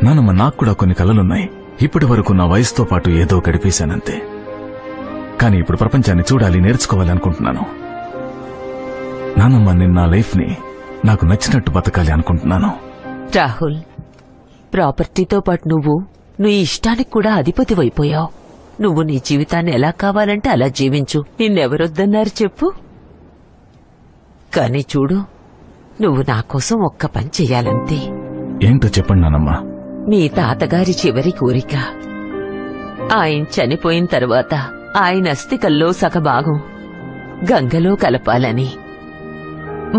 నానమ్మ నాకు కూడా కొన్ని కలలున్నాయి. ఇప్పటి వరకు నా వయసుతో పాటు ఏదో గడిపేశానంతే. కానీ ఇప్పుడు ప్రపంచాన్ని చూడాలి, నేర్చుకోవాలి అనుకుంటున్నాను. నానమ్మ నేను నా లైఫ్ ని నాకు నచ్చినట్టు బతకాలి అనుకుంటున్నాను. రాహుల్, ప్రాపర్టీతో పాటు నువ్వు నీ ఇష్టానికి కూడా అధిపతివైపోయావు. నువ్వు నీ జీవితాన్ని ఎలా కావాలంటే అలా జీవించు. నిన్నెవరొద్దన్నారు చెప్పు? కానీ చూడు, నువ్వు నా కోసం ఒక్క పని చెయ్యాలంతే. ఏంటో చెప్పండి నానమ్మ. మీ తాతగారి చివరి కోరిక ఆయన చనిపోయిన తర్వాత ఆయన అస్థికల్లో సగభాగం గంగలో కలపాలని,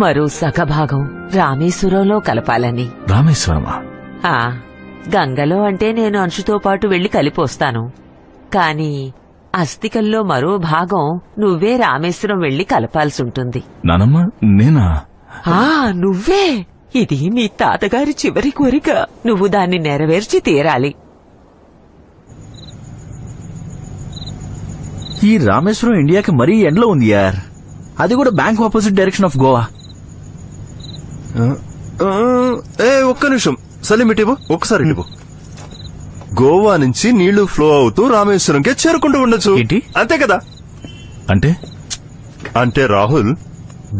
మరో సగభాగం రామేశ్వరంలో కలపాలని. రామేశ్వరమా? గంగలో అంటే నేను అంశుతో పాటు వెళ్లి కలిపొస్తాను. కాని అస్థికల్లో మరో భాగం నువ్వే రామేశ్వరం వెళ్లి కలపాల్సుంటుంది. నానమ్మ నేనా? నువ్వే. ఇది మీ తాతగారి చివరి కోరిక. నువ్వు దాన్ని నెరవేర్చి తీరాలి. ఈ రామేశ్వరం ఇండియాకి మరీ ఎండ్లో ఉంది యార్. అది కూడా bank opposite direction of Goa. ఒక్క నిమిషం సలీం ఇటివ్వు, ఒక్కసారి ఇటివ్వు. గోవా నుంచి నీళ్లు ఫ్లో అవుతూ రామేశ్వరంకే చేరుకుంటూ ఉండొచ్చు. ఏంటి? అంతే కదా? అంటే రాహుల్,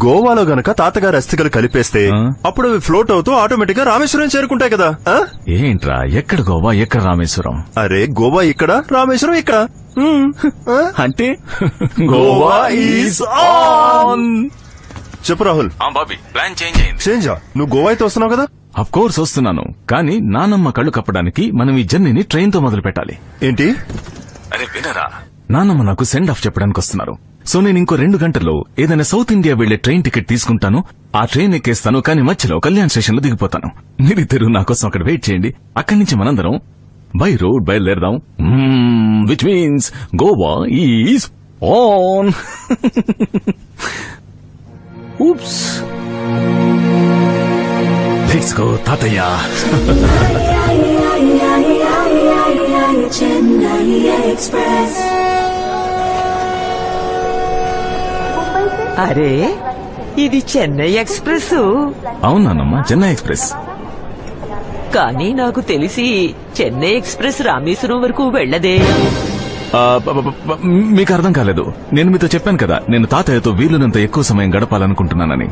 గోవాలో గనక తాతగారి అస్థికలు కలిపేస్తే అప్పుడు అవి ఫ్లోట్ అవుతూ ఆటోమేటిక్ గా రామేశ్వరం చేరుకుంటాయి కదా. ఏంట్రా, ఎక్కడ గోవా ఎక్కడ రామేశ్వరం? అరే గోవా ఇక్కడ, రామేశ్వరం ఇక్కడ. అంటే గోవా ఈజ్ ఆన్. చెప్పు రాహుల్. బాబీ, ప్లాన్ చేంజ్ అయింది. చేంజా? నువ్వు గోవా అయితే వస్తున్నావు కదా? అఫ్ కోర్స్ వస్తున్నాను. కానీ నానమ్మ కళ్ళు కప్పడానికి మనం ఈ జర్నీని ట్రైన్ తో మొదలు పెట్టాలి. ఏంటి? అరే వినరా, నానమ్మ నాకు సెండ్ ఆఫ్ చెప్పడానికి వస్తున్నారు. సో నేను ఇంకో 2 గంటల్లో ఏదైనా సౌత్ ఇండియా వెళ్లే ట్రైన్ టికెట్ తీసుకుంటాను. ఆ ట్రైన్ ఎక్కేస్తాను. కానీ మధ్యలో కళ్యాణ్ స్టేషన్ లో దిగిపోతాను. మీరిద్దరు నా కోసం అక్కడ వెయిట్ చేయండి. అక్కడి నుంచి మనందరం బై రోడ్ బయలుదేరదాం. Which means Goa is on. Oops. Let's go తాతయ్య. అరే, ఇది చెన్నై ఎక్స్ప్రెస్. అవునానమ్మా, చెన్నై ఎక్స్ప్రెస్. కానీ నాకు తెలిసి చెన్నై ఎక్స్ప్రెస్ రామేశ్వరం వరకు వెళ్లదే. మీకు అర్థం కాలేదు. నేను మీతో చెప్పాను కదా, నేను తాతయ్యతో వీలునంత ఎక్కువ సమయం గడపాలనుకుంటున్నానని.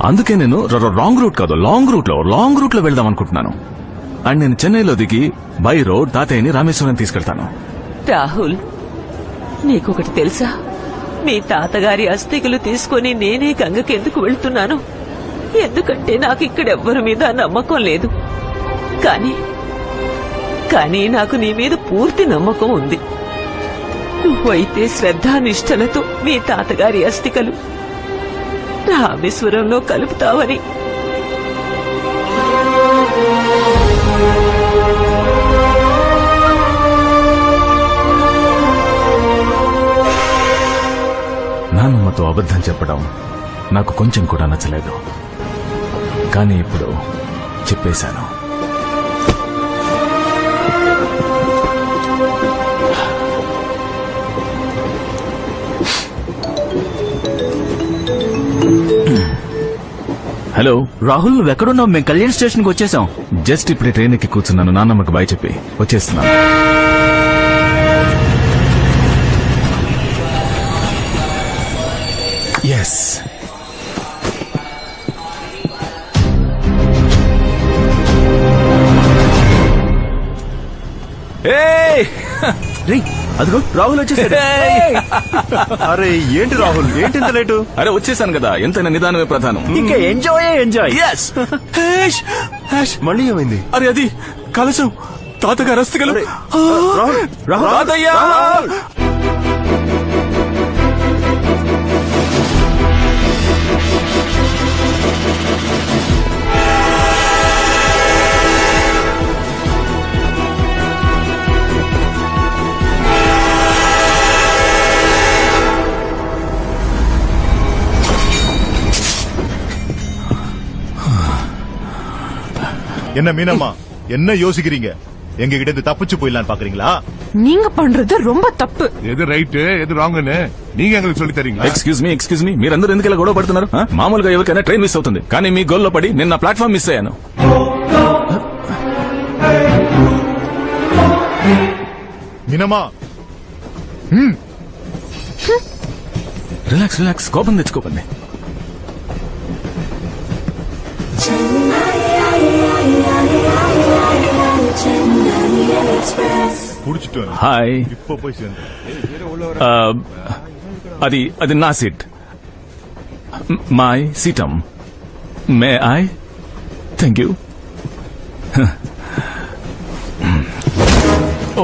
అందుకే నేను రాంగ్ రూట్ కాదు, లాంగ్ రూట్ లో వెళ్దాం అనుకుంటున్నాను. అండ్ నేను చెన్నైలో దిగి బై రోడ్ తాతయ్యని రామేశ్వరం తీసుకెళ్తాను. రాహుల్, నీకొకటి తెలుసా? మీ తాతగారి అస్థికలు తీసుకుని నేనే గంగకెందుకు వెళ్తున్నాను? ఎందుకంటే నాకు ఇక్కడెవ్వరి మీద నమ్మకం లేదు. కానీ నాకు నీ మీద పూర్తి నమ్మకం ఉంది. నువ్వైతే శ్రద్ధానిష్టలతో మీ తాతగారి అస్థికలు రామేశ్వరంలో కలుపుతావని. నాన్నమ్మతో అబద్ధం చెప్పడం నాకు కొంచెం కూడా నచ్చలేదు. కానీ ఇప్పుడు చెప్పేశాను. హలో రాహుల్, నువ్వెక్కడున్నావు? మేము కళ్యాణ్ స్టేషన్ కి వచ్చేసాం. జస్ట్ ఇప్పుడే ట్రైన్ ఎక్కి కూర్చున్నాను. నాన్నమ్మకి బాయ్ చెప్పి వచ్చేస్తున్నాను. ఎస్. అదిగో రాహుల్ వచ్చేసాడు. అరే ఏంటి రాహుల్, ఏంటి ఇంత లేటు? అరే వచ్చేసాను కదా, ఎంతైనా నిదానమే ప్రధానం. ఇంకా ఎంజాయ్. మళ్ళీ ఏమైంది? అరే అది కలశం, తాతగారు అస్థికలు. తాతయ్య! என்ன மீனம்மா, என்ன யோசிக்கிறீங்க? எங்க கிட்ட இருந்து தப்பிச்சு போயிடலான்னு பாக்குறீங்களா? நீங்க பண்றது ரொம்ப தப்பு. எது ரைட் எது ராங்னு நீங்க எங்களுக்கு சொல்லி తరీங்களா? ఎక్స్క్యూజ్ మీ, మీరందరూ ఎందుకు ఇలా గొడవ పడుతున్నారు? మామూలుగా ఎవరికైనా ట్రైన్ మిస్ అవుతుంది, కానీ మీ గోల్లో పడి నేను నా ప్లాట్ఫామ్ మిస్ అయ్యాను. మీనమ్మా రిలాక్స్ రిలాక్స్, కోపం తెచ్చుకోకండి. కుడిచిట్టు హాయ్. ఇప్ప పోయి సేంద్ర. అది అది నా సీట్. మై సీటమ్. May I? Thank you. Oh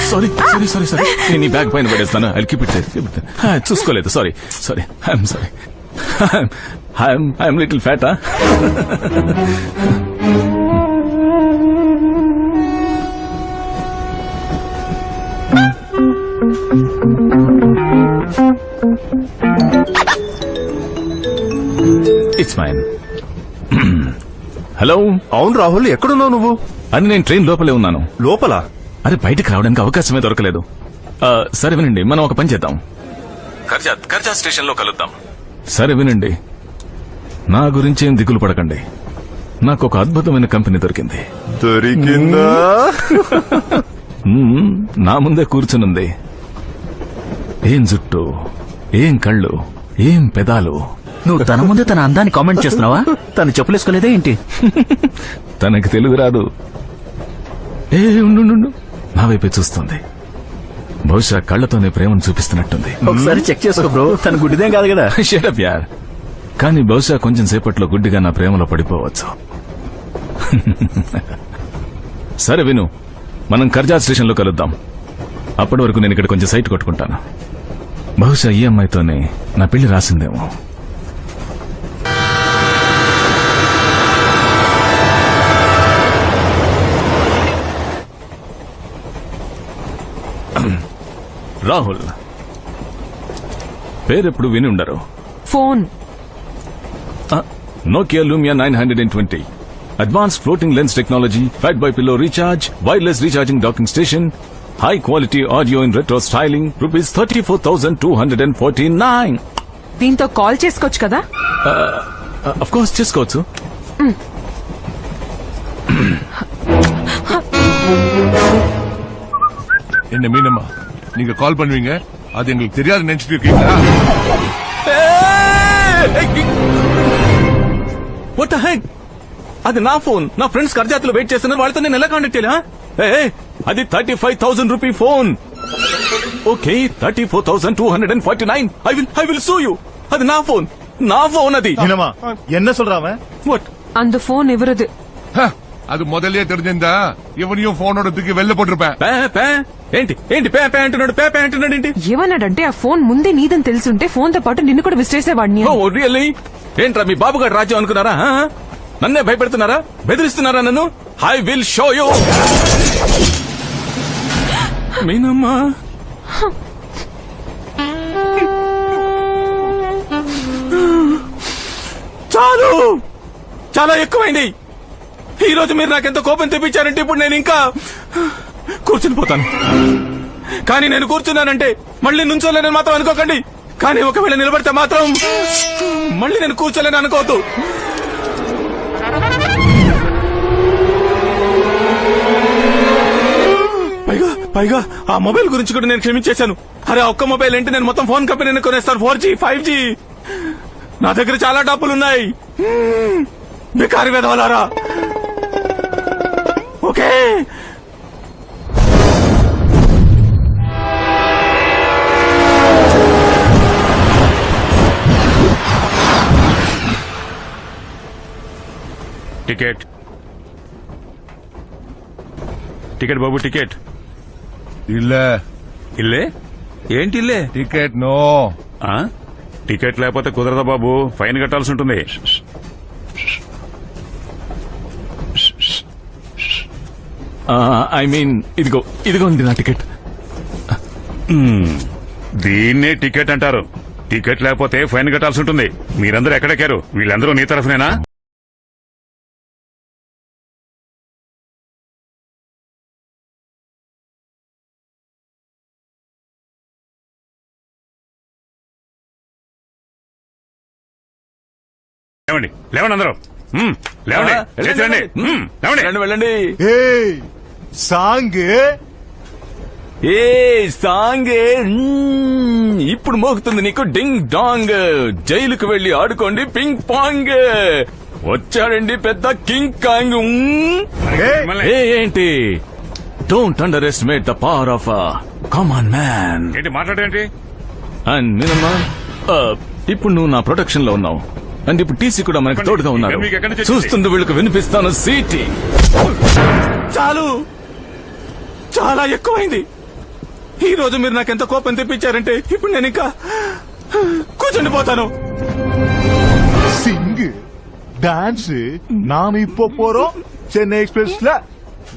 sorry sorry sorry sorry, నేను ఈ బ్యాగ్ పైన పడేస్తాను. I keep it. చూసుకోలేదు, sorry sorry, I'm sorry. I'm little ఫ్యాటా? It's mine. హలో. అవును రాహుల్, ఎక్కడున్నావు నువ్వు? అని నేను ట్రైన్ లోపలే ఉన్నాను. లోపల? అరే బయటకు రావడానికి అవకాశమే దొరకలేదు. సరే వినండి, మనం ఒక పని చేద్దాం. కర్జా స్టేషన్ లో కలుద్దాం. సరే వినండి, నా గురించి ఏం దిగులు పడకండి. నాకు ఒక అద్భుతమైన కంపెనీ దొరికింది. దొరికిందా? నా ముందే కూర్చునుంది. ఏం జుట్టు, ఏం కళ్ళు, ఏం పెదాలు. నువ్వు తన ముందే తన అందాన్ని కామెంట్ చేస్తున్నావా? తను చెప్పులేసుకోలేదే ఏంటి? తనకి తెలుగు రాదు. ఏ ఉండు, నా వైపే చూస్తుంది. బహుశా కళ్ళతోనే ప్రేమను చూపిస్తున్నట్టుంది. ఒకసారి చెక్ చేసుకో బ్రో, తన గుడ్డిదేం కాదు కదా. Shut up, యార్. కానీ బహుశా కొంచెం సేపట్లో గుడ్డిగా నా ప్రేమలో పడిపోవచ్చు. సరే విను, మనం కర్జా స్టేషన్ లో కలుద్దాం. అప్పటి వరకు నేను ఇక్కడ కొంచెం సైట్ కొట్టుకుంటాను. బహుశా ఈ అమ్మాయితోనే నా పెళ్లి రాసిందేమో. రాహుల్ పేరెప్పుడు విని ఉండరు. Phone. Nokia Lumia 920. Advanced floating lens technology, fat by pillow recharge, wireless recharging docking station, high quality audio in retro styling, rupees 34,249. దీంతో కాల్ చేసుకోవచ్చు కదా. Of course, చేసుకోవచ్చు. என்ன மீனம்மா, நீங்க கால் பண்ணுவீங்க, அது எங்களுக்கு தெரியாது நினைச்சிட்டு இருக்கீங்களா? What the heck? అది నా ఫోన్. నా ఫ్రెండ్స్ కర్జాతిలో వెయిట్ చేస్తున్నారు. వాళ్ళతో నేను ఎలా కాంటాక్ట్ చేయాలా? అది 35,000 rupee phone. Okay, 34,249. I will సూ యూ. అది నా ఫోన్ అది. மீனம்மா என்ன சொல்றாம? వాట్? அந்த ఫోన్ ఎవరது? ஹ, அது முதல்லயே தெரிஞ்சிருந்தா இவனையும் போனோட தூக்கி வெளில போட்டிருப்பேன். ఏంటి పే అంటున్నాడు ఏంటి? ఏమన్నాడంటే ఆ ఫోన్ ముందే నీదని తెలుసుంటే ఫోన్ తో పాటు నిన్ను కూడా విసిరేసేవాడిని. ఓ రియల్లీ? ఏంట్రా మీ బాబుగారు రాజ్యం అనుకున్నారా? నన్నే భయపెడుతున్నారా? బెదిరిస్తున్నారా నన్ను? I will show you. మీనమ్మా, చాలు, చాలా ఎక్కువైంది. ఈ రోజు మీరు నాకెంత కోపం తెప్పించారంటే ఇప్పుడు నేను ఇంకా కూర్చుని పోతాను. కానీ నేను కూర్చున్నానంటే మళ్ళీ నుంచోలేనని మాత్రం అనుకోకండి. కానీ ఒకవేళ నిలబడితే మాత్రం మళ్ళీ నేను కూర్చోలేని అనుకోవద్దు. పైగా ఆ మొబైల్ గురించి కూడా నేను క్షమించేశాను. అరే ఒక్క మొబైల్ ఏంటి, నేను మొత్తం ఫోన్ కంపెనీని కొనేస్తాను. 4G 5G. నా దగ్గర చాలా డబ్బులున్నాయి. బికారి వెధవలారా. ఓకే, టికెట్ బాబు, టికెట్. இல்ல ఇల్లే ఏంటి? ఇల్లే టికెట్ నో. టికెట్ లేకపోతే కుదరదా బాబు, ఫైన్ కట్టాల్సి ఉంటుంది. ఐ మీన్ ఇదిగోండి నా టికెట్. దీన్నే టికెట్ అంటారు. టికెట్ లేకపోతే ఫైన్ కట్టాల్సి ఉంటుంది. మీరందరూ ఎక్కడెక్కారు? వీళ్ళందరూ నీ తరఫునేనా? లేవండి అందరూ. లేవండి, లేవండి. వెళ్ళండి. సాంగ్ ఏ సాంగే ఇప్పుడు మోగుతుంది నీకు డింగ్ డాంగ్. జైలుకు వెళ్లి ఆడుకోండి పింగ్ పాంగ్. వచ్చాడండి పెద్ద కింగ్ కాంగ్. ఏ ఏంటి? Don't underestimate the power of common man. ఏంటి మాట్లాడేంటి? అండ్ మీనమ్మా, ఇప్పుడు నువ్వు నా ప్రొటెక్షన్ లో ఉన్నావు. అండ్ ఇప్పుడు టీసీ కూడా మనకు తోడుగా ఉన్నారు. మీకు ఎక్కడి నుంచి వచ్చింది? చూస్తుంది వీళ్ళకి వినిపిస్తాను సీటీ. చాలు, చాలా ఎక్కువైంది. ఈ రోజు మీరు నాకెంత కోపం తెప్పించారంటే ఇప్పుడు నేను ఇంకా కూర్చుండిపోతాను. సింగ్ డాన్స్ நாம இப்போ போறோம் சென்னை எக்ஸ்பிரஸ்ல.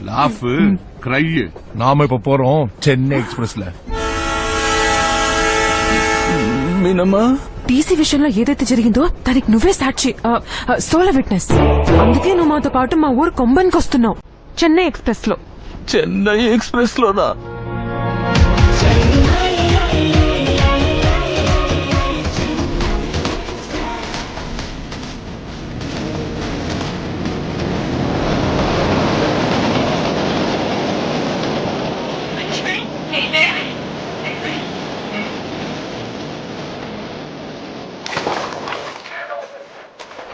లాఫ్ క్రై నామ இப்ப போறோம் చెన్నై ఎక్స్ప్రెస్ ల. మీనమ్మా, టీసీ విషయంలో ఏదైతే జరిగిందో దానికి నువ్వే సాక్షి, సోలో విట్నెస్. అందుకే నువ్వు మాతో పాటు మా ఊరు కొంబన్కి వస్తున్నావు, చెన్నై ఎక్స్ప్రెస్ లో. చెన్నై ఎక్స్ప్రెస్ లోనా?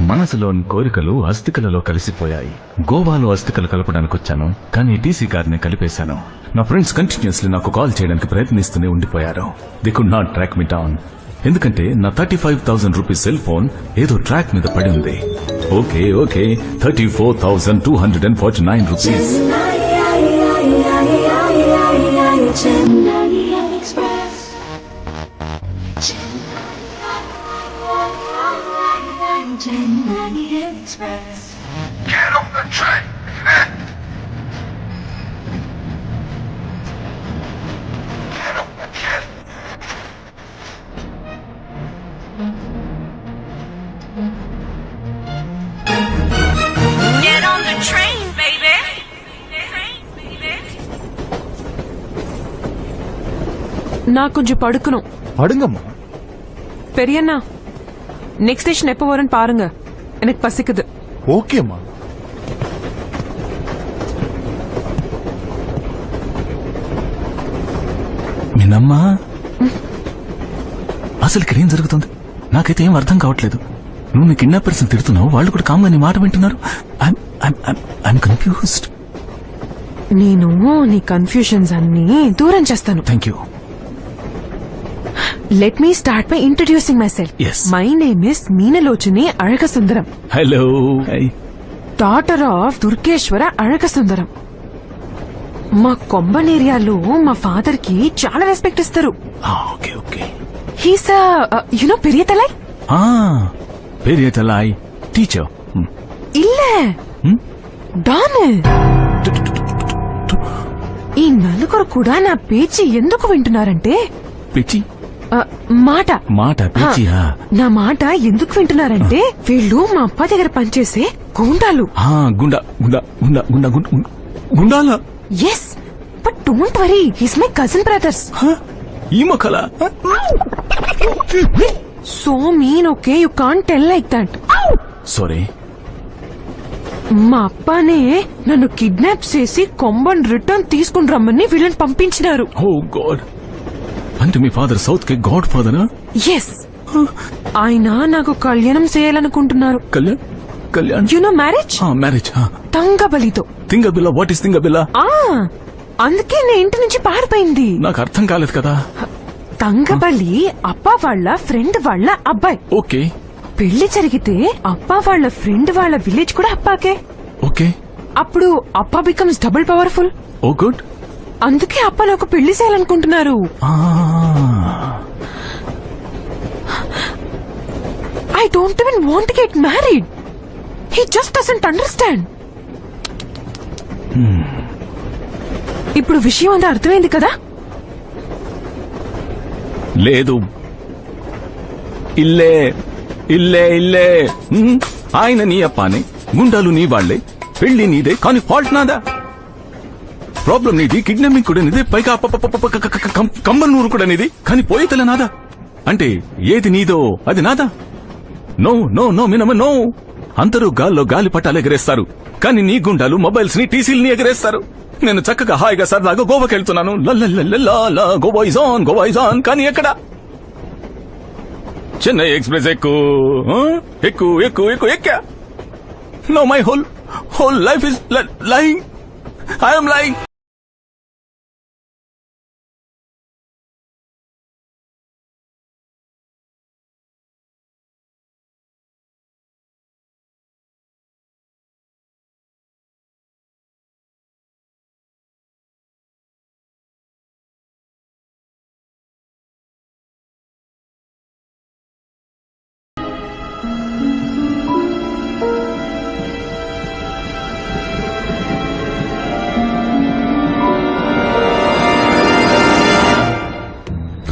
మనసులోని కోరికలు అస్థికలలో కలిసిపోయాయి. గోవాలో అస్థికలు కలపడానికి వచ్చాను, కానీ టీసీ గారిని కలిపేశాను. నా ఫ్రెండ్స్ కంటిన్యూస్లీ నాకు కాల్ చేయడానికి ప్రయత్నిస్తూనే ఉండిపోయారు. They could not track me down. ఎందుకంటే నా 35,000 రూపీస్ సెల్ ఫోన్ ఏదో ట్రాక్ మీద పడి ఉంది. Okay okay, 34,249 rupees. Get on the train, baby. నాకు కొంచెం పడుకును. படுங்கம்மா. பெரியண்ணா, நெக்ஸ்ட் ஸ்டேஷன் எப்போ வரும்னு பாருங்க, எனக்கு பசிக்குது. ஓகேம்மா. మీనమ్మా, అసలు ఇక్కడ ఏం జరుగుతుంది? నాకైతే ఏం అర్థం కావట్లేదు. నువ్వు నీ కిడ్నాపర్స్ తిడుతున్నావు, వాళ్ళు కూడా కామ్గా నీ మాట వింటున్నారు. I'm confused. నేను నీ కన్ఫ్యూషన్స్ అన్ని దూరం చేస్తాను. Thank you. Let me start by introducing myself. Yes. My name is Meenalochani Alagasundaram, hello. Daughter of Durgeshwara Alagasundaram. మా కొంబన్ ఏరియాలో మా ఫాదర్ కి చాలా రెస్పెక్ట్ ఇస్తారు. Okay okay. హీస్ యునో పెరియ తలై. పెరియ తలాయ్ టీచర్. இல்ல డాన్. ఈ నలుగురు కూడా నా పేచి ఎందుకు వింటున్నారంటే, పిచ్చి మాట మాట పిచ్చియా? నా మాట ఎందుకు వింటున్నారంటే వీళ్ళు మా అప్ప దగ్గర పనిచేసే గుండాలు. గుండా గుండా గుండా గుండా గుండాలా? Yes, but don't worry, he's my cousin brothers. ఈ మొక్కల so mean okay, you can't tell like that. Sorry. మా అప్పనే నన్ను కిడ్నాప్ చేసి కొంబన్ రిటర్న్ తీసుకుని రమ్మని వీళ్ళని పంపించినారు. Oh God. అంటే మీ ఫాదర్ సౌత్ కి గాడ్ ఫాదరా? ఎస్. ఆయన నాకు కళ్యాణం చేయాలనుకుంటున్నారు. కళ్యాణ్ కళ్యాణ్ యు నో మ్యారేజ్? మ్యారేజ్. తంగబలితో. తింగబిల్ల? వాట్ ఇస్ తింగబిల్ల? అందుకే నా ఇంటి నుంచి పారిపోయింది. నాకు అర్థం కాలేదు కదా. తంగబలి అప్ప వాళ్ళ ఫ్రెండ్ వాళ్ళ అబ్బాయి. ఓకే. పెళ్లి జరిగితే అప్ప వాళ్ళ ఫ్రెండ్ వాళ్ళ విలేజ్ కూడా అప్పాకే. ఓకే. అప్పుడు అప్ప బికమ్స్ డబుల్ పవర్ఫుల్. ఓ గుడ్. అందుకే అప్ప నాకు పెళ్లి చేయాలనుకుంటున్నారు. I don't even want to get married. He just doesn't understand. ఇప్పుడు విషయం అంతా అర్థమైంది కదా? లేదు. ఇల్లే ఇల్లే ఇల్లే. ఆయన నీ అప్పానే, గుండాలు నీ వాళ్లే, పెళ్లి నీదే, కానీ ఫాల్ట్ నాదా. ప్రాబ్లం నీది, కిడ్నాపింగ్ కూడా నీదే, పైగా కమ్మన్నూరు కూడా నీది, కానీ పోయేతల నాదా. అంటే ఏది నీదో అది నాదా? No no no మీనమ్మ no. అందరూ గాల్లో గాలి పటాలు ఎగరేస్తారు, కానీ నీ గుండాలు మొబైల్స్ ని టీసీల్ని ఎగరేస్తారు. నేను చక్కగా హాయిగా సరదాగా గోవాకి వెళ్తున్నాను. గోవా ఇస్ ఆన్, కానీ ఎక్కడ? చెన్నై ఎక్స్ప్రెస్ ఎక్కా. No, my whole life is lying. I'm lying.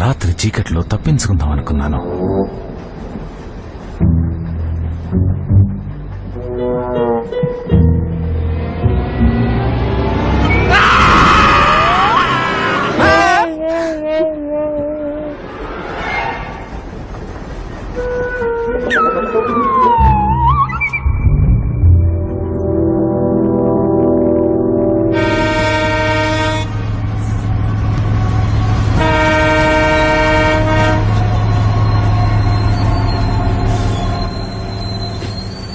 రాత్రి చీకట్లో తప్పించుకుందాం అనుకున్నాను.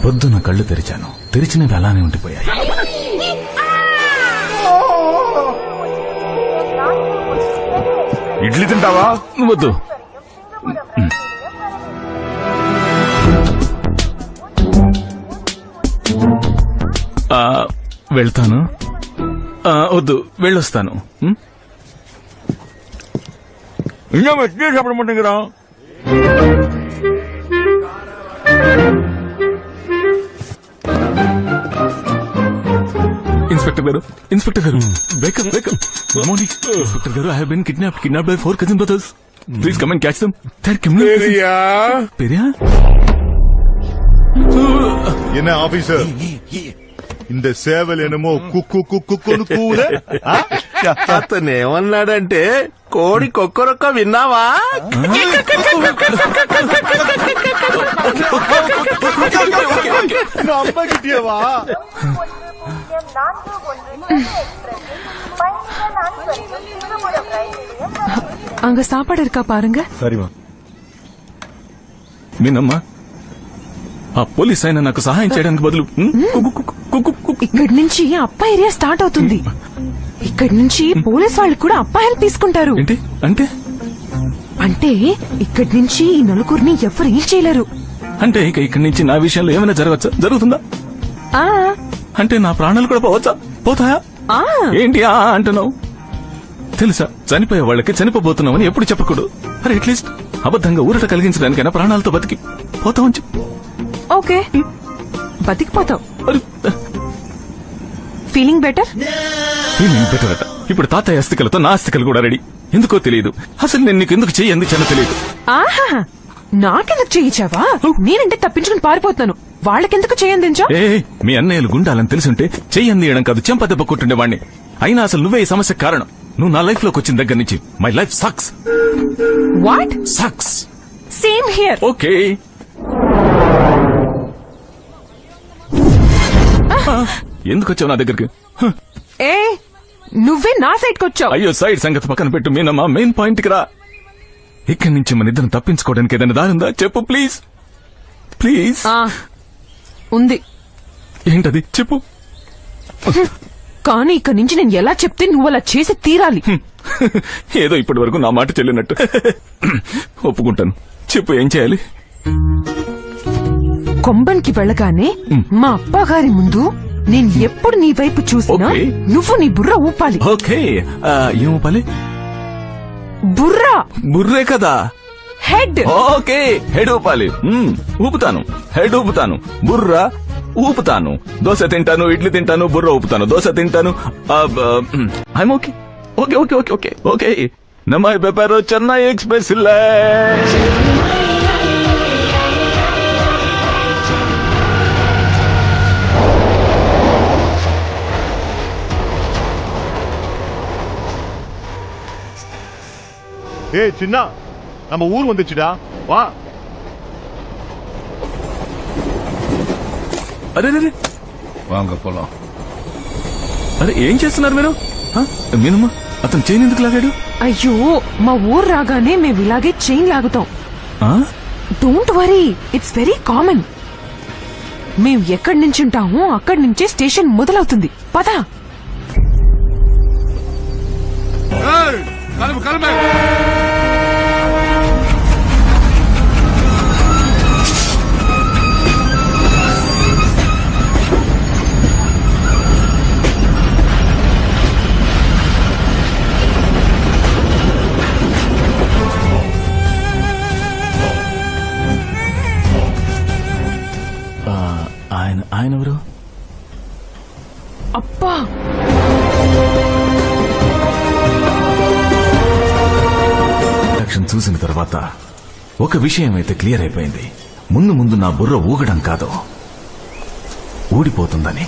పొద్దున కళ్ళు తెరిచాను, తెరిచినవి అలానే ఉండిపోయాయి. ఇడ్లీ తింటావా? వద్దు. వెళ్తాను. వద్దు, వెళ్ళొస్తాను. ఇంకా ఇడ్లీ చెప్పమంటేరా? Inspector garu, wake up. Good morning inspector garu. I have been kidnapped by 4 cousin brothers. Please come and catch them. பெரியா என்ன ஆபீசர், இந்த சேவல் என்னமோ కుక్కు కుక్కును కూర. అతను ఏమన్నాడంటే కోడి కొక్కరొక్క విన్నావా? நம்பகிட்டியவா? அங்க சாப்பாடு இருக்கா பாருங்க. சரிமா. మీనమ్మా, ఆ పోలీస్ ఆయన నాకు సహాయం చేయడానికి బదులు ఇక్కడి నుంచి అప్ప ఏరియా స్టార్ట్ అవుతుంది. ఇక్కడి నుంచి పోలీస్ వాళ్ళు కూడా అప్ప హెల్ప్ తీసుకుంటారు. ఏంటి అంటే? అంటే ఇక్కడి నుంచి ఈ నలుగురిని ఎవరు ఏం చేయలేరు. అంటే ఇక ఇక్కడి నుంచి నా విషయంలో ఏమైనా జరగచ్చా? జరుగుతుందా? ఆ అంటే నా ప్రాణాలు కూడా పోవచ్చా? పోతాయా? ఆ ఏంటి అంటున్నావు? తెలుసా, చనిపోయే వాళ్ళకి చనిపోబోతున్నామని ఎప్పుడు చెప్పకూడదు. అరే అట్లీస్ట్ అబద్ధంగా ఊరట కలిగించడానికైనా ప్రాణాలతో బతికి పోతామని చెప్పు. ఓకే, బతికిపోతావు. అరే, ఫీలింగ్ బెటర్? ఫీలింగ్ బెటర్ అట. ఇప్పుడు తాతయ్య అస్థికలతో నా అస్థికలు కూడా రెడీ. ఎందుకో తెలియదు. అసలు నేను నీకు ఎందుకు చెయ్యి ఎందుకు తెలియదు. ఆహా, నాకెందుకు చేయించావా? నేనంటే తప్పించుకుని పారిపోతున్నాను. వాళ్ళకెందుకు చేయందించా? ఏ మీ అన్నయ్యలు గుండాలని తెలుసుంటే చెయ్యందియడం కాదు, చెంప దెబ్బ కొట్టుండేవాణ్ణి. అయినా అసలు నువ్వే ఈ సమస్య కారణం. నువ్వు నా లైఫ్ లోకి వచ్చిన దగ్గర నుంచి my life sucks. What? Sucks. Same here. Okay. ఎందుకు వచ్చావు నా దగ్గరికి? ఏ నువ్వే నా సైడ్కి వచ్చావు. అయ్యో, సైడ్ సంగతి పక్కన పెట్టు మీనమ్మా, మెయిన్ పాయింట్ కి రా. ఇక్కడి నుంచి మన ఇద్దరం తప్పించుకోవడానికి ఏదైనా దారుందా? చెప్పు ప్లీజ్. ప్లీజ్. ఉంది. ఏంటది? చెప్పు. కానీ ఇక్కడి నుంచి నేను ఎలా చెప్తే నువ్వు అలా చేసి తీరాలి. ఏదో ఇప్పటి వరకు నా మాట చెల్లినట్టు. ఒప్పుకుంటాను. చెప్పు, ఏం చేయాలి? కొంబన్కి వెళ్ళగానే మా అప్పగారి ముందు నేను ఎప్పుడు నీ వైపు చూసినా ఓకే. నువ్వు నీ బుర్ర ఊపాలి. ఓకే. ఏం ఊపాలి? బుర్ర. బుర్రే కదా. హెడ్. ఓకే, హెడ్ ఊపాలి. ఊపుతాను, హెడ్ ఊపుతాను, బుర్ర ఊపుతాను. దోశ తింటాను, ఇడ్లీ తింటాను, బుర్ర ఊపుతాను. దోశ తింటాను. I'm okay. Okay okay okay okay okay. నమ్మాయి పెపారో చెన్నై ఎక్స్ప్రెస్. ஏய் சின்னா, நம்ம ஊர் வந்துச்சுடா, வா. అరే అరే వాంగ పోలాం. అరే ఏం చేస్తున్నారు మీరు? మీనమ్మా అతను చైన్ ఎందుకు లాగాడు? అయ్యో మా ఊరు రాగానే మేము ఇలాగే చైన్ లాగుతాం. ఆ? Don't worry, it's very common. మేము ఎక్కడి నుంచి ఉంటామో అక్కడి నుంచే స్టేషన్ మొదలవుతుంది. పదా. ఏయ్, కలుపు కలుపు. ఆయన ఎవరు? అబ్బా, యాక్షన్ చూసిన తర్వాత ఒక విషయం అయితే క్లియర్ అయిపోయింది. ముందు ముందు నా బుర్ర ఊగడం కాదు, ఊడిపోతుందని.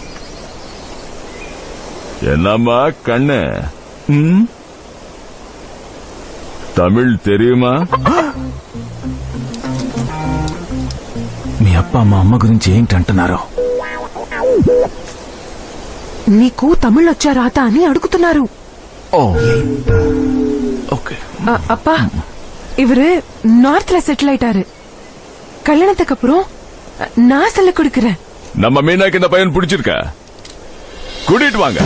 என்னம்மா கண்ணு தமிழ் தெரியுமா? మీ అప్ప మా అమ్మ గురించి ఏంటంటున్నారో? నీకు తమిళ్ వచ్చా రాతా అని అడుగుతున్నారు. ఓ ఓకే. அப்பா இவரு நார்த்ல செட்டில் ஆயிட்டாரு. கல்யாணத்துக்கு அப்புறம் நான் சொல்ல கொடுக்கறேன். நம்ம மீனாக்கு இந்த பையன் பிடிச்சிருக்கா? கூட்டிட்டு வாங்க.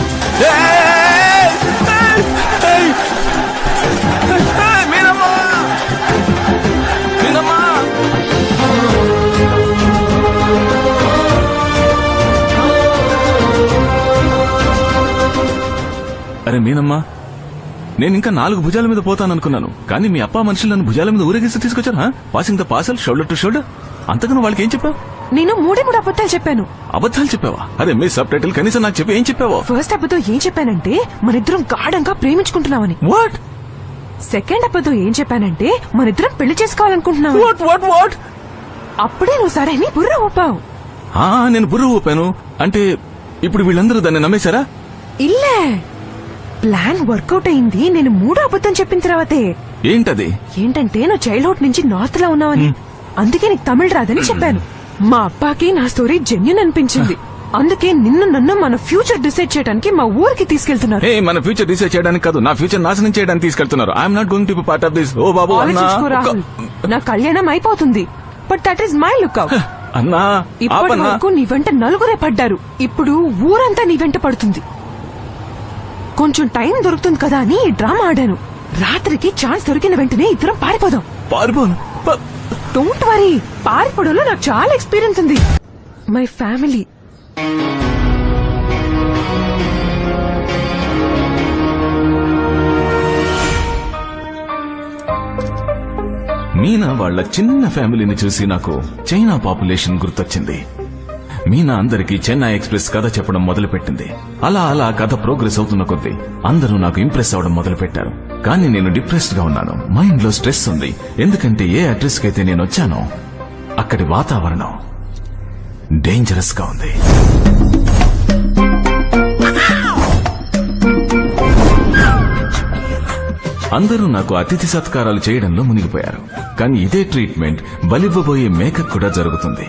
అరే మీనమ్మా, నేను ఇంకా 4 భుజాల మీద పోతాననుకున్నాను, కానీ మీ అప్ప మనుషులు నన్ను భుజాల మీద ఊరేగిస్తూ తీసుకొచ్చారు. Passing the parcel shoulder to shoulder. అంతకన్నా వాళ్ళకి ఏం చెప్పావు? నేను మూడు అబద్ధాలు చెప్పాను. అబద్ధాలు చెప్పావా? అరే మీ సబ్ టైటిల్ కనీసం నాకు చెప్పి ఏం చెప్పావో? ఫస్ట్ అబద్ధం ఏం చెప్పానంటే మనిద్దరం గాఢంగా ప్రేమించుకుంటున్నామని. వాట్? సెకండ్ అబద్ధం ఏం చెప్పానంటే మనిద్దరం పెళ్లి చేసుకోవాలనుకుంటున్నావు. What what what? అప్పుడే నువ్వు సరైన బుర్ర ఊపావు. నేను బుర్ర ఊపాను అంటే ఇప్పుడు వీళ్ళందరూ దాన్ని నమ్మేశారా? ఇల్లే, ప్లాన్ వర్కౌట్ అయింది. నేను మూడో అబద్ధం చెప్పిన తర్వాతే. ఏంటది? ఏంటంటే నువ్వు చైల్డ్హుడ్ నుంచి నార్త్ లో ఉన్నావని, అందుకే నీకు తమిళ రాదని చెప్పాను. మా అబ్బాకి నా స్టోరీ జెన్యూన్ అనిపించింది, అందుకే నన్ను మన ఫ్యూచర్ డిసైడ్ చేయడానికి మా ఊరికి తీసుకెళ్తున్నారు. మన ఫ్యూచర్ డిసైడ్ చేయడానికి కాదు, నా ఫ్యూచర్ నాశనం చేయడానికి తీసుకెళ్తున్నారు. I'm not going to be part of this. Oh బాబు ఆలోచించుకో రాహుల్, నా కళ్యాణం అయిపోతుంది, but that is my lookout. అన్నా ఇప్పటి వరకు నీ వెంట నలుగురే పడ్డారు, ఇప్పుడు ఊరంతా నీ వెంట పడుతుంది. కొంచెం టైం దొరుకుతుంది కదా అని ఈ డ్రామా ఆడాను. రాత్రికి ఛాన్స్ దొరికిన వెంటనే ఇద్దరం పారిపోదాం. పారిపోను. డోంట్ వరీ, పారిపోవడంలో నాకు చాలా ఎక్స్పీరియన్స్ ఉంది. My family. మీనా వాళ్ళ చిన్న ఫ్యామిలీని చూసి నాకు చైనా పాపులేషన్ గుర్తొచ్చింది. మీనా అందరికీ చెన్నై ఎక్స్ప్రెస్ కథ చెప్పడం మొదలుపెట్టింది. అలా అలా కథ ప్రోగ్రెస్ అవుతున్న కొద్దీ అందరూ నాకు ఇంప్రెస్ అవడం మొదలుపెట్టారు. కానీ నేను డిప్రెస్డ్ గా ఉన్నాను, మైండ్ లో స్ట్రెస్ ఉంది. ఎందుకంటే ఏ అడ్రస్ కైతే నేను వచ్చానో అక్కడి వాతావరణం డేంజరస్ గా ఉంది. అందరూ నాకు అతిథి సత్కారాలు చేయడంలో మునిగిపోయారు. కానీ ఇదే ట్రీట్మెంట్ బలివ్వబోయే మేకకు కూడా జరుగుతుంది.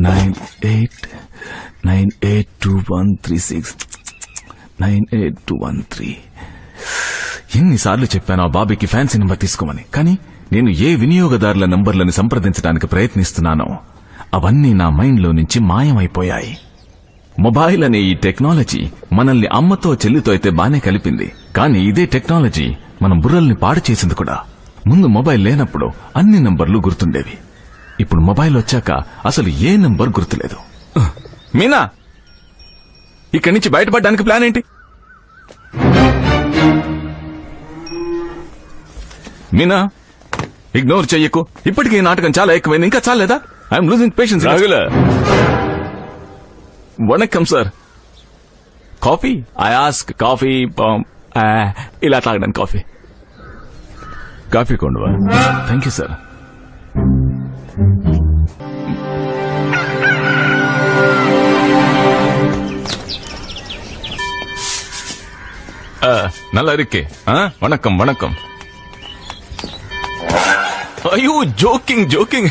982136 982113. ఎన్నిసార్లు చెప్పాను ఆ బాబీకి ఫ్యాన్సీ నెంబర్ తీసుకోమని, కానీ నేను ఏ వినియోగదారుల నంబర్లను సంప్రదించడానికి ప్రయత్నిస్తున్నానో అవన్నీ నా మైండ్లో నుంచి మాయమైపోయాయి. మొబైల్ అనే ఈ టెక్నాలజీ మనల్ని అమ్మతో చెల్లితో అయితే బానే కలిపింది, కానీ ఇదే టెక్నాలజీ మన బుర్రల్ని పాడు చేసింది కూడా. ముందు మొబైల్ లేనప్పుడు అన్ని నంబర్లు గుర్తుండేవి, ఇప్పుడు మొబైల్ వచ్చాక అసలు ఏ నంబర్ గుర్తులేదు. మీనా, ఇక్కడి నుంచి బయటపడడానికి ప్లాన్ ఏంటి? మీనా, ఇగ్నోర్ చెయ్యకు. ఇప్పటికీ ఈ నాటకం చాలా ఎక్కువైంది, ఇంకా చాలేదా? I'm losing patience. వణక్కం sir. Coffee? I ask coffee. ఇలా తాగడానికి కాఫీ. కాఫీ కొండవా? Thank you sir. நல்லா இருக்கே. வணக்கம் வணக்கம். ஐயோ, ஜோக்கிங் ஜோக்கிங்.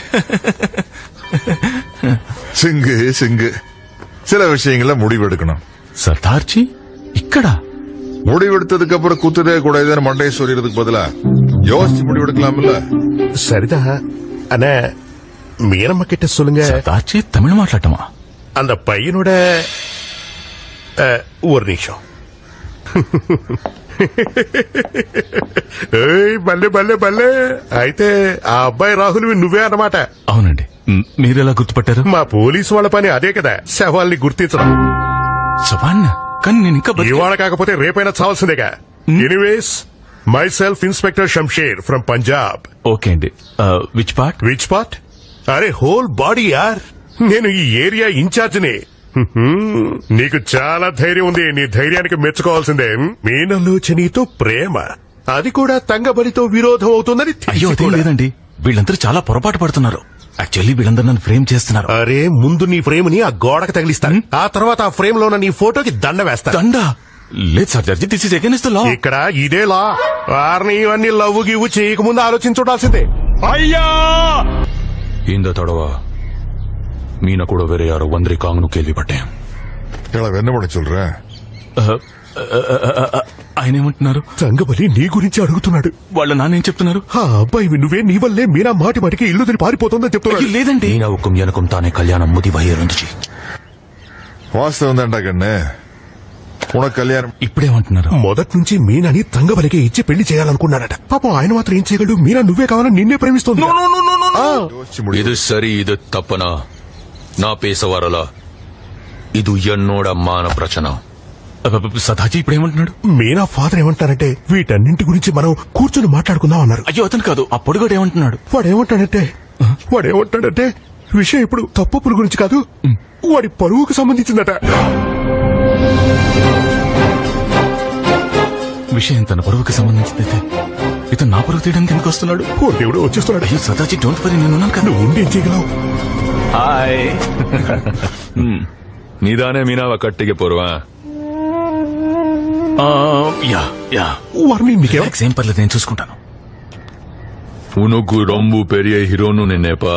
சிங்கு சில விஷயங்கள முடிவெடுக்கணும். సర్దార్జీ ఇక్కడ முடிவெடுத்ததுக்கு அப்புறம் குத்துதே கூடாதுன்னு மண்டையை சொல்லிறதுக்கு பதிலா யோசிச்சு முடிவெடுக்கலாம்ல. சரிதா அண்ணா மீனம்மா கிட்ட சொல்லுங்க. సర్దార్జీ తమిళ మాట్లాడటమా? அந்த பையனோட ஒரு நிமிஷம். బల్లే బల్లే బల్లే. అయితే ఆ అబ్బాయి రాహుల్ నువ్వే అన్నమాట. అవునండి. మీరెలా గుర్తుపట్టారు? మా పోలీసు వాళ్ళ పని అదే కదా, శవాల్ని గుర్తించడం. శవాన్న? కానీ నేను ఇంకా ఇవాళ కాకపోతే రేపైనా చావాల్సిందేగా. Anyways myself inspector Shamsher from Punjab. Okay అండి. Which part? Which part? అరే హోల్ బాడీ యార్. నేను ఈ ఏరియా ఇన్ఛార్జిని. నీకు చాలా ధైర్యం ఉంది. నీ ధైర్యానికి మెచ్చుకోవాల్సిందే. మీనలోచనితో ప్రేమ, అది కూడా తంగబలితో విరోధం అవుతుందని అయ్యో అదే లేదండి, వీళ్ళందరూ చాలా పొరపాటు పడుతున్నారు. యాక్చువల్లీ వీళ్ళందరూ నన్ను ఫ్రేమ్ చేస్తున్నారు. అరే ముందు నీ ఫ్రేమ్ ని ఆ గోడకు తగిలిస్తాను, ఆ తర్వాత ఆ ఫ్రేమ్ లో ఉన్న నీ ఫోటోకి దండ వేస్తా. దండ? లేదు Sardarji, this is against the law. ఇక్కడ ఇదే లా. వారిని ఇవన్నీ లవ్వు గివ్వు చేయకముందు ఆలోచించుండాల్సిందే. ஐயா இந்த தடவை மீனை கூட வேற யாரோ வந்திருக்காங்கன்னு கேள்விப்பட்டேன். என்ன பண்ண சொல்ற? ఆయన ఏమంటున్నారు? తంగబలి నీ గురించి అడుగుతున్నాడు. వాళ్ళ నాన్న ఏం చెప్తున్నారు? ఆ అబ్బాయి నువ్వే, నీ వల్లే మీనా మాటి మాటికి ఇల్లు తిని పారిపోతుందని చెప్తున్నాడు. లేదండి, மீனாவுக்கும் எனக்கும் தானே கல்யாணம் முடிவாகி இருந்துச்சு. వాస్తవం దండా కన్నే, ఉనకు కళ్యాణం. ఇప్పుడేమంటున్నారు? మొదటి నుంచి మీనాని తంగబలికి ఇచ్చి పెళ్లి చేయాలనుకున్నాడట. పాపం ఆయన మాత్రం ఏం చేయగలడు? మీనా నువ్వే కావాలని నిన్నే ప్రేమిస్తోంది. இது சரி இது தப்பனா நான் பேச வரல. இது என்னோட மான பிரச்சனை. సదాజీ ఇప్పుడేమంటున్నాడు? మీనా ఫాదర్ ఏమంటారంటే వీటన్నింటి గురించి మనం కూర్చొని మాట్లాడుకుందాం అన్నారు. అయ్యో అతను కాదు, ఆ పొడుగోడు ఏమంటున్నాడు? వాడేమంటాడంటే విషయం ఇప్పుడు తప్పుల గురించి కాదు, వాడి పరువుకు సంబంధించిందట. విషయం తన పరువుకి సంబంధించిందైతే ఇతను నా పరువు తీయడానికి ఎందుకు వస్తున్నాడు? ఓ దేవుడు వచ్చేస్తున్నాడు. అయ్యో సదాజీ డోంట్ వరీ, నేనున్నాను కదా. నువ్వు ఉండి ఏం చేయగలవు? ஹாய் நீதானே மீனாவை கட்டிக்க போறவன்? యా యా, వారిని మీకేమో ఏం పర్లేదు, నేను చూసుకుంటాను. உனக்கு ரொம்ப பெரிய ஹீரோன்னு நினைப்பா.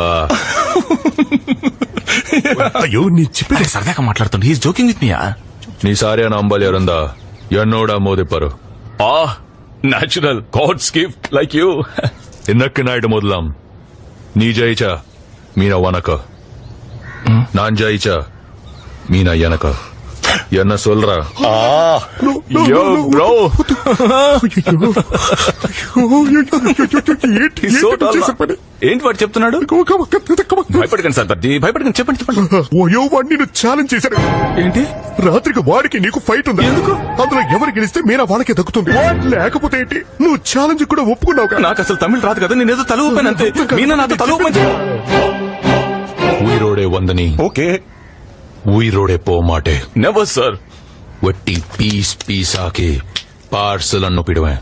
అయ్యో నీ చెప్పి సరదాగా మాట్లాడుతుంది. He's joking with me. நீ சாரியா நம்பல இருந்தா என்னோட மோதிப்பாரு. Natural God's gift like you. இன்னக்கு நாயுடு முதலாம் நீ ஜெயிச்சா மீனா உனக்கு, நான் ஜெயிச்சா மீனா எனக்கு. என்ன சொல்ற? Yo, bro. ఏంటి వాడు చెప్తున్నాడు? భయపడకండి సార్, భయపడకండి. చెప్పండి చెప్పండి. ఓయో వాడు నిన్ను ఛాలెంజ్ చేశాడు. ఏంటి? రాత్రికి వాడికి నీకు ఫైట్ ఉంది. ఎందుకు? అందులో ఎవరు గెలిస్తే మీనా వాళ్ళకే దక్కుతుంది. లేకపోతే ఏంటి? నువ్వు ఛాలెంజ్ కూడా ఒప్పుకున్నావు కదా. నాకు అసలు తమిళ రాదు కదా, నేనేదో తల ఊపాను అంతే. మీనా నాతో తల ఊపని. உயிரோடே வந்த நீ ఓకే, உயிரோடே போக மாட்டே. Never sir. வெட்டி பீஸ் பீஸ் ஆக்கி பார்சல் அனுப்பிடுவேன்.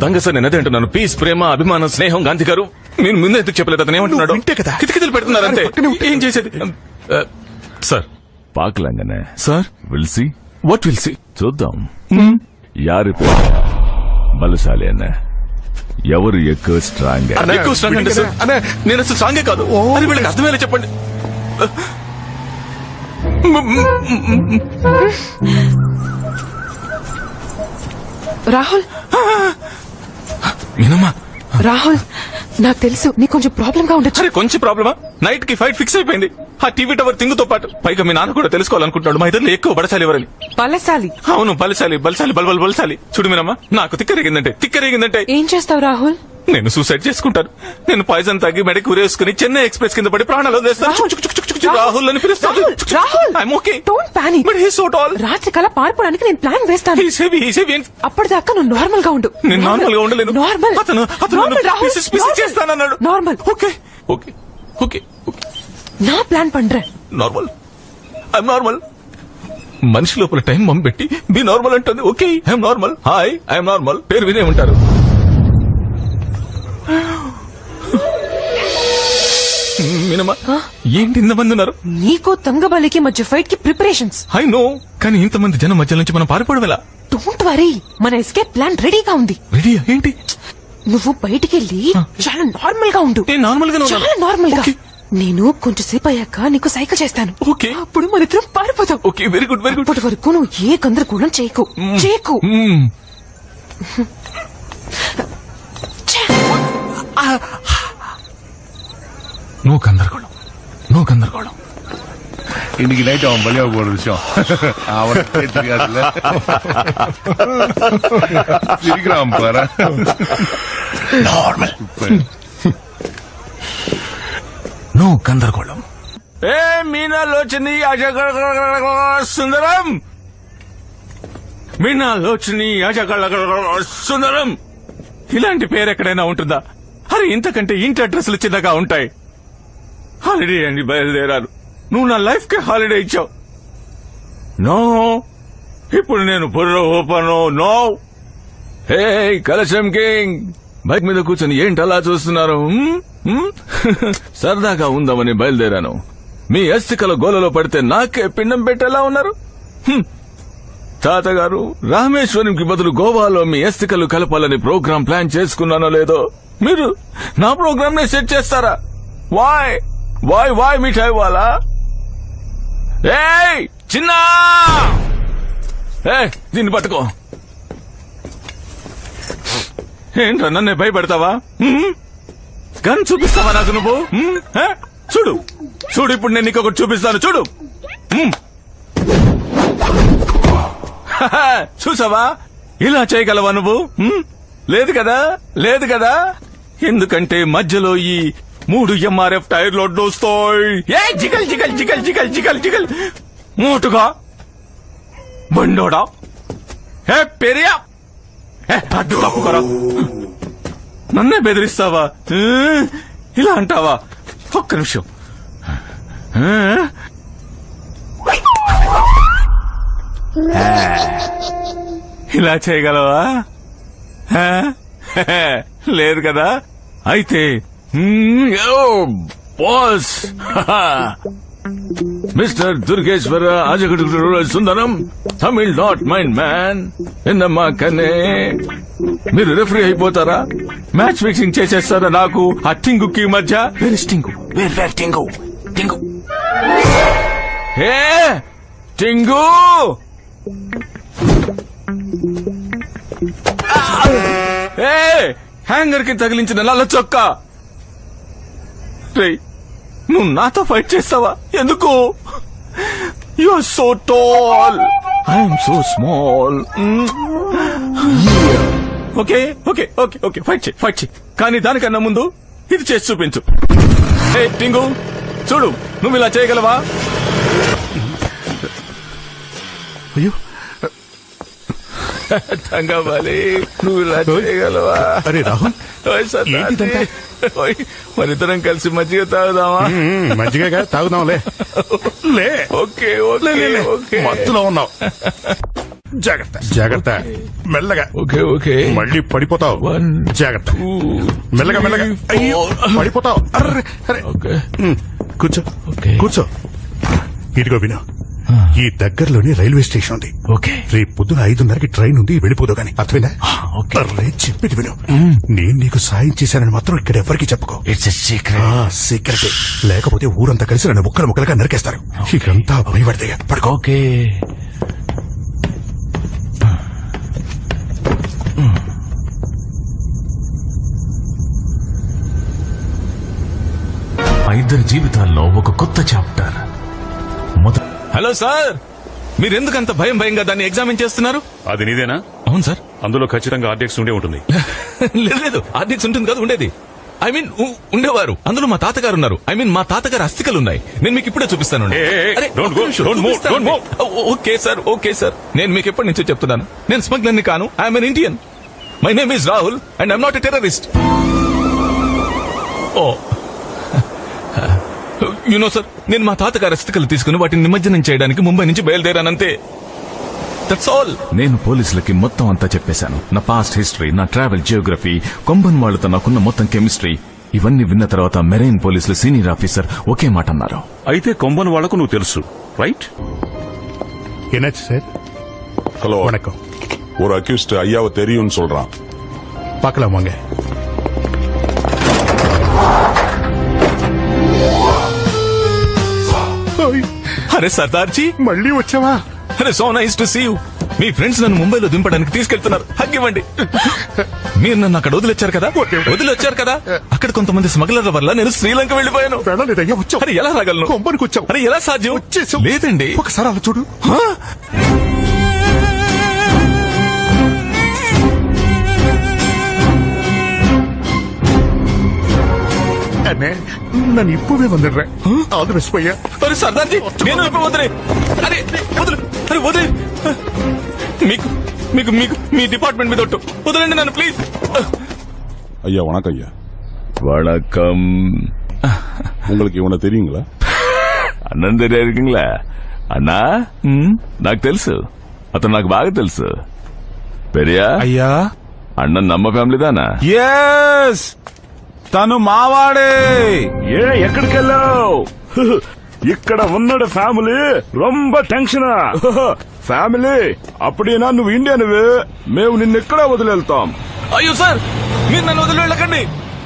తంగ సార్, నేను అదే అంటున్నాను. పీస్, ప్రేమ, అభిమానం, స్నేహం. గాంధీ గారు మీరు ముందు ఎందుకు చెప్పలేదు? అతను ఏమంటున్నాడు? వింటే కదా. కితకితలు పెడుతున్నారు అంతే. ఏం చేసేది? సార్ పాకలాంగనే sir, will see. What will see? చూద్దాం యారు బలశాలి అన్న, ఎవరు ఎక్కువ స్ట్రాంగ్. ఎక్కువ స్ట్రాంగ్ అంటే సార్, నేను అసలు స్ట్రాంగే కాదు. అది వీళ్ళకి అర్థమయ్యేలా చెప్పండి. రాహుల్, మీనమ్మా. రాహుల్, నాకు తెలుసు నీకు కొంచెం ప్రాబ్లం గా ఉండొచ్చు. అరే కొంచెం ప్రాబ్లమా? నైట్ కి ఫైట్ ఫిక్స్ అయిపోయింది. ఆ టీవీ టవర్ తింగుతో పాటు. పైగా మీ నాన్న కూడా తెలుసుకోవాలనుకుంటున్నాడు మా ఇద్దరు ఎక్కువ బడసాలి ఎవరని. బలశాలి? అవును, బలశాలి బలశాలి బలబల్ బలశాలి. చూడు మీనమ్మా, నాకు తిక్కరేగిందంటే ఏం చేస్తావు రాహుల్? నేను సూసైడ్ చేసుకుంటాను. నేను పాయిజన్ తాగి మెడకి ఉరేసుకుని చెన్నై ఎక్స్ప్రెస్ కింద పడి ప్రాణాలు వదిలేస్తాను. రాహుల్ అని పిలుస్తాను. I'm okay. Don't panic. But he so tall. రాత్రి కల్లా పారిపోవడానికి నేను ప్లాన్ వేస్తాను. He's heavy. అప్పటిదాకా నువ్వు నార్మల్ గా ఉండు. నేను నార్మల్ గా ఉండలేను. నార్మల్. అతను పీసెస్ చేస్తానన్నాడు. Normal. Okay okay okay okay. నా ప్లాన్ పண்றேன். నార్మల్. I'm normal. మనిషి లోపల టైం మమ్ పెట్టి బి నార్మల్ అంటుంది. Okay, I'm normal. Hi, I'm normal. పేరు వినే ఉంటారు. మీనమ్మా ఏంటి ఇంతమంది ఉన్నారు? నీకు తంగబలికి మధ్య ఫైట్ కి ప్రిపరేషన్స్. ఐ నో, కానీ ఇంతమంది జనం మధ్య నుంచి మనం పారిపోవడం ఎలా? డోంట్ వరీ, మన ఎస్కేప్ ప్లాన్ రెడీగా ఉంది. రెడీ ఏంటి? నువ్వు బయటికెళ్ళి చాలా నార్మల్ గా ఉండు. నార్మల్ గా చాలా నార్మల్ గా. నేను కొంచెంసేపు అయ్యాక నీకు సైకిల్ చేస్తాను. ఓకే. అప్పుడు మన ఇద్దరం పారిపోతాం. Okay, very good very good. అప్పటి వరకు నువ్వు ఏ గందరగోళం చేయకు. నో గందరగోళం. இன்னைக்கு நைட் அவன் பலியாக போற விஷயம் அவனுக்கு தெரியாதுல்ல. சிரிக்கிறான் பாரு. నార్మల్. నో గందరగోళం. ఏ మీనాలోచని సుందరం, మీనాలోచని సుందరం, ఇలాంటి పేరు ఎక్కడైనా ఉంటుందా? అరే ఇంతకంటే ఇంటి అడ్రస్లు చిన్నగా ఉంటాయి. హాలిడే అని బయలుదేరాను. నువ్వు నా లైఫ్ కి హాలిడే ఇచ్చావు. నో, ఇప్పుడు నేను బుర్ర ఓపను. నో. హే కలశం కింగ్, బైక్ మీద కూర్చొని ఏంటి అలా చూస్తున్నారు? సరదాగా ఉందామని బయలుదేరాను. మీ అస్థికల గోలలో పడితే నాకే పిండం పెట్టేలా ఉన్నారు. తాతగారు, రామేశ్వరంకి బదులు గోవాలో మీ అస్థికలు కలపాలని ప్రోగ్రాం ప్లాన్ చేసుకున్నానో లేదో మీరు నా ప్రోగ్రామ్ ని సెట్ చేస్తారా? వాయ్ వాయ్ వాయ్ మిఠాయి వాలా? ఏయ్ చిన్నా, దీన్ని పట్టుకో. ఏంట్రా నన్నే భయపెడతావా? గన్ చూపిస్తావా నాకు నువ్వు? చూడు చూడు, ఇప్పుడు నేను నీకొకటి చూపిస్తాను. చూడు. చూసావా, ఇలా చేయగలవా నువ్వు? లేదు కదా, లేదు కదా. ఎందుకంటే మధ్యలో ఈ 3 MRF టైర్ లోడ్ వస్తాయి. జిగల్ జిగల్ జిగల్ జిగల్ జిగల్ జిగల్ మోటుగా బండోడా. పెరియా, అడ్డు తప్పుకోరా. నన్నే బెదిరిస్తావా? ఇలా అంటావా? ఒక్క నిమిషం. ఇలా చేయగలవా? లేదు కదా. అయితే బాస్, మిస్టర్ దుర్గేశ్వర అజగడు Sundaram, Tamil not mind man. ఎన్నమ్మా కనే, మీరు రెఫరీ అయిపోతారా? మ్యాచ్ ఫిక్సింగ్ చేసేస్తారా నాకు ఆ టింగుకి మధ్య? టింగు టింగు టింగు టింగు. హ్యాంగర్ కి తగిలించిన నల్ల చొక్కా. నువ్వు నాతో ఫైట్ చేస్తావా? ఎందుకు? You are so tall, I'm so small. Okay okay okay okay, fight చేయి ఫైట్ చేయి. కానీ దానికన్నా ముందు ఇది చేసి చూపించు. టింగు చూడు, నువ్వు ఇలా చేయగలవా? అయ్యో తంగవాలి, నువ్వు ఇలా చేయగలవా? అరే రాహుల్, మరిద్దరం కలిసి మజ్జిగ తాగుదామా? మజ్జిగ తాగుదాంలే. లే. Okay okay okay. మత్తులో ఉన్నావు. జాగ్రత్త జాగ్రత్త, మెల్లగా. Okay okay. మళ్ళీ పడిపోతావు. జాగ్రత్త, మెల్లగా మెల్లగా. అయ్యో పడిపోతావు. అర్రే అరే. కూర్చో కూర్చో. ఇదిగో విను, ఈ దగ్గరలోని రైల్వే స్టేషన్ ఉంది. ఓకే. రేపు పొద్దున 5:30కి ట్రైన్ ఉంది, వెళ్ళిపోదు గాని. అర్థమైనా? అర్రే చెప్పేది విను, నేను నీకు సాయం చేశానని మాత్రం ఇక్కడ ఎవరికి చెప్పుకో. It's secret. సీక్రెట్. లేకపోతే ఊరంతా కలిసి నన్ను ముక్కలు ముక్కలుగా నరికేస్తారు. ఇకంతా భయపడితే పడుకో. ఓకే. మా ఇద్దరి జీవితాల్లో ఒక కొత్త చాప్టర్. హలో సార్, మీరెందుకంత భయం భయంగా దాన్ని ఎగ్జామిన్ చేస్తున్నారు? అది నీదేనా? అవును సార్. అందులో ఖచ్చితంగా ఆర్డిఎక్స్ ఉండే ఉంటుంది. లేదు లేదు, ఆర్డిఎక్స్ ఉంటుంది కదా, ఉండేది. ఐ మీన్ ఉండేవారు. అందులో మా తాతగారు ఉన్నారు. ఐ మీన్ మా తాతగారు అస్థికలు ఉన్నాయి. నేను మీకు ఇప్పుడే చూపిస్తాను. ఓకే సార్ ఓకే సార్, నేను మీకు ఎప్పటి నుంచో చెప్తున్నాను, నేను స్మగ్లర్ని కాను. I'm an Indian. My name is Rahul and I'm not a terrorist. Oh you know sir, నేను మా తాతగారి అస్థికలు తీసుకుని వాటిని నిమజ్జనం చేయడానికి ముంబై నుంచి బయలుదేరానంతే. That's all. నేను పోలీసులకి మొత్తం అంతా చెప్పేశాను. నా పాస్ట్ హిస్టరీ, నా ట్రావెల్ జియోగ్రఫీ, కొంబన్ వాళ్లతో నాకున్న మొత్తం కెమిస్ట్రీ. ఇవన్నీ విన్న తర్వాత మెరైన్ పోలీసులు సీనియర్ ఆఫీసర్ ఒకే మాట అన్నారు. అయితే కొంబన్ వాళ్లకు నువ్వు తెలుసు, రైట్? என்னாச்சு சார்? ஹலோ, வணக்கம். ஒரு அக்யூஸ்ட் ஐயாவை தெரியும்னு சொல்றான். பார்க்கலாம் வாங்க. అరే సర్దార్జీ, మళ్ళీ వచ్చావా? అరే so nice to see you. మీ ఫ్రెండ్స్ నన్ను ముంబైలో దింపడానికి తీసుకెళ్తున్నారు. హగ్గివ్వండి. మీరు నన్ను అక్కడ వదిలొచ్చారు కదా. అక్కడ కొంతమంది స్మగ్లర్ల వల్ల నేను శ్రీలంక వెళ్ళిపోయాను. వెళ్ళలేదయ్యా, వచ్చావు. అరే ఎలా రాగలను? కొంపనికి వచ్చావు. అరే ఎలా సాధ్యం? వచ్చేసావు. లేదండి. ఒకసారి అలా చూడు. அண்ணே, நான் இப்பவே வந்துடுறேன். ஆல் தி பெஸ்ட் பையா. అరే సర్దార్జీ, నేను ఇప్పుడు వదిలే. అరే వదిలే. అరే వదిలే. మీకు మీకు మీకు మీ డిపార్ట్మెంట్ మీద ఒట్టు. వదలండి నన్ను ప్లీజ్. ஐயா வணக்கம் ஐயா. வணக்கம். உங்களுக்கு இவனை தெரியுங்களா? అన్నం తెలియదుங்களా అన్నా? నాకు తెలుసు, అతను నాకు బాగా తెలుసు. పెరియా అయ్యా, అన్న నమ్మ ఫ్యామిలీ దానా? ఎస్, తను మావాడే. ఎక్కడికి వెళ్ళావు? ఇక్కడ ఉన్నాడు ఫ్యామిలీ రొంబ టెన్షన్. ఫ్యామిలీ అప్పుడేనా నువ్వు ఇండియన్వే, మేము నిన్నెక్కడే వదిలేళ్తాం. అయ్యో సార్, మీరు నన్ను వదిలి వెళ్ళకండి.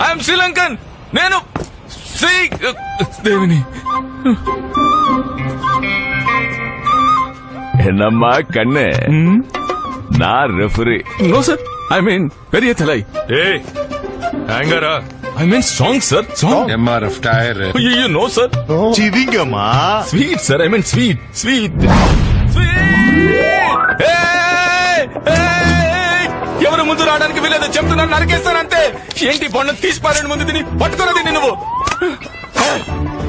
ఐఎమ్ శ్రీలంకన్. నేను దేవిని. என்னம்மா கண்ணே, நான் referee. No sir, I mean పెరియ తలై. హ్యాంగరా? I mean song sir, song. MRF tyre. అయ్యో నో సార్, சிவிங்கம்மா. Sweet sir, I mean sweet sweet. ఎవరు ముందు రావడానికి వీలేదు చెప్తున్నాను, నరికేస్తానంతే. ఏంటి బొండ తీసి పారేడు ముందు తిని పట్టుకోరది నువ్వు.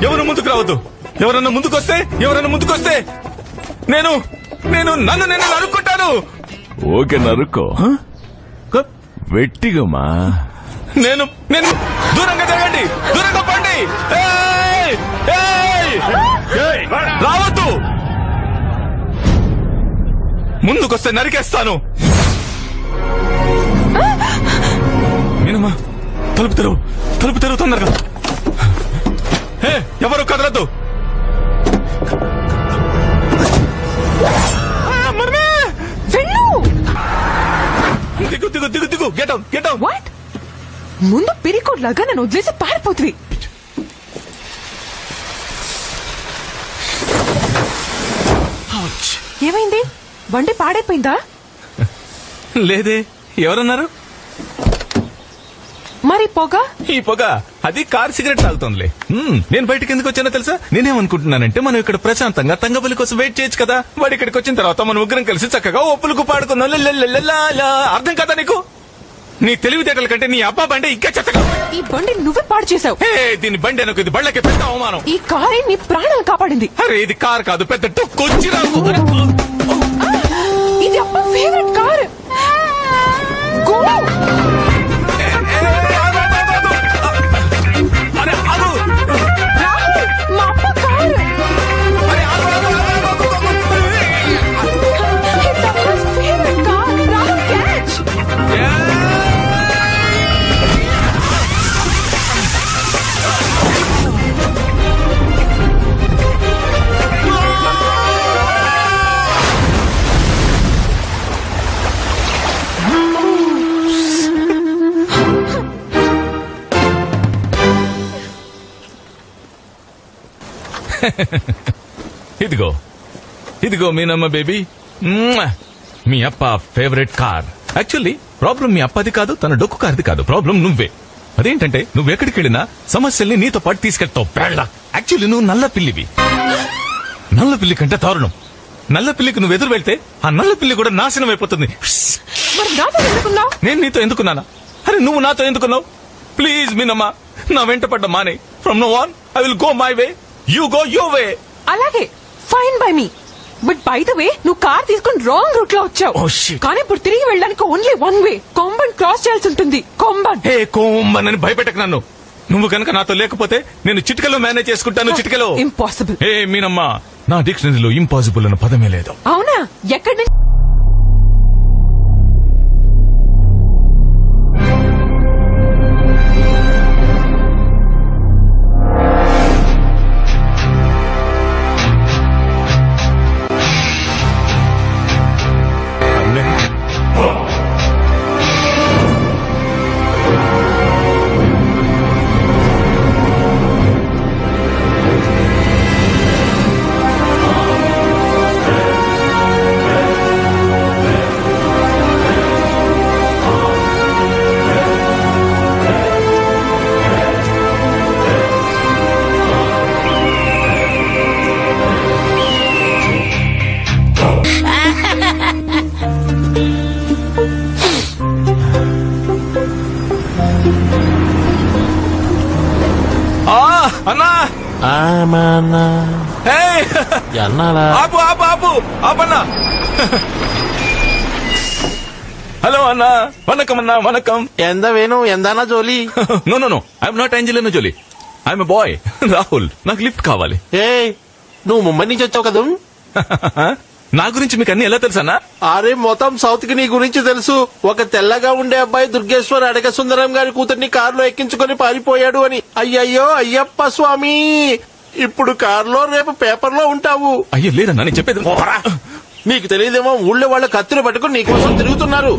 ఎవరు ముందుకు రావద్దు. ఎవరన్నా ముందుకొస్తే నేను నన్ను నరుక్కుంటాను. ఓకే నరుక్కో, వెట్టిగమ్మా. నేను దూరంగా జరగండి, దూరంగా పండి. రావద్దు. ముందుకొస్తే నరికేస్తాను. మీనమ్మా, తలుపు తెరువు తొందరగా. ఎవరు కదలద్దు. దిగు. Get out. వాట్? ముందు పిరికోడ్ లాగా నన్ను వదిలేసి పారిపోతుంది. ఏమైంది? బండి పాడైపోయిందా? లేదే. ఎవరన్నారు? మరి పొగ? ఈ పొగ అది కార్ సిగరెట్ తాగుతోందిలే. నేను బయటకు ఎందుకు వచ్చానో తెలుసా? నేనేమనుకుంటున్నానంటే మనం ఇక్కడ ప్రశాంతంగా తంగబలి కోసం వెయిట్ చేయొచ్చు కదా. వాడి ఇక్కడికి వచ్చిన తర్వాత మనం ముగ్గురం కలిసి చక్కగా ఒప్పులకు పాడుకుందాం. అర్థం కదా నీకు? నీ తెలివితేటల కంటే నీ అబ్బా బండి ఇంకా చెత్తగా. ఈ బండి నువ్వే పాడు చేసావు. దీని బండి అనుకో, ఇది బళ్ళకి పెద్ద అవమానం. ఈ కారే నీ ప్రాణాలు కాపాడింది. అరే ఇది కార్ కాదు, పెద్ద టొక్కొచ్చిరా. ఇది అప్ప ఫేవరెట్ కార్. గో. మా అప్ప car. It's Appa's favorite car. Rahul, catch. ఇదిగో మీనమ్మ బేబీ. మీ అప్ప ఫేవరెట్ కార్. యాక్చువల్లీ ప్రాబ్లం మీ అప్పది కాదు, తన డొక్కు కార్ది కాదు. ప్రాబ్లం నువ్వే. అదేంటంటే నువ్వు ఎక్కడికి వెళ్ళినా సమస్యల్ని నీతో పాటు తీసుకెళ్తావు. యాక్చువల్లీ నువ్వు నల్ల పిల్లివి. నల్ల పిల్లి కంటే దారుణం. నల్ల పిల్లికి నువ్వు ఎదురు వెళ్తే ఆ నల్ల పిల్లి కూడా నాశనం అయిపోతుంది. మరి నాతో ఎందుకున్నావు? నేను నీతో ఎందుకున్నానా? అరే నువ్వు నాతో ఎందుకున్నావు? ప్లీజ్ మీనమ్మా, నా వెంట పడ్డ మానే. From now on I will go my way, you go your way. అలాగే, fine by me. But by the way, నువ్వు కార్ తీసుకుని రాంగ్ రూట్ లో వచ్చావు. కానీ ఇప్పుడు తిరిగి వెళ్ళడానికి only one way. Komban cross చేయాల్సి ఉంటుంది. కొంబన్ అని భయపెట్టకు నన్ను. నువ్వు కనుక నాతో లేకపోతే నేను చిటికలో మేనేజ్ చేసుకుంటాను. చిటికలో. ఇంపాసిబుల్. మీనమ్మా, నా డిక్షనరీలో ఇంపాసిబుల్ అన్న పదమే లేదు. అవునా? ఎక్కడి నుంచి? ఆపు ఆపు ఆపు ఆపన్నా. హలో అన్నా, వనకం అన్నా, వనకం. ఎంత వేణు ఎందానా Jolie? No no no, I'm not Angelina Jolie, I'm a boy. Rahul, నాకు లిఫ్ట్ కావాలి. ఏ నువ్వు ముంబై నుంచి వచ్చావు కదా? నా గురించి మీకు అన్ని ఎలా తెలుసన్నా? అరే మొత్తం సౌత్ కి నీ గురించి తెలుసు. ఒక తెల్లగా ఉండే అబ్బాయి దుర్గేశ్వర్ అడగ సుందరం గారి కూతుర్ని కారులో ఎక్కించుకొని పారిపోయాడు అని. అయ్యయ్యో అయ్యప్ప స్వామి, ఇప్పుడు కారులో రేపు పేపర్లో ఉంటావు. అయ్యో లేదన్నా, నేను చెప్పేది. నీకు తెలియదేమో, ఊళ్ళో వాళ్ళు కత్తులు పట్టుకుని నీ కోసం తిరుగుతున్నారు.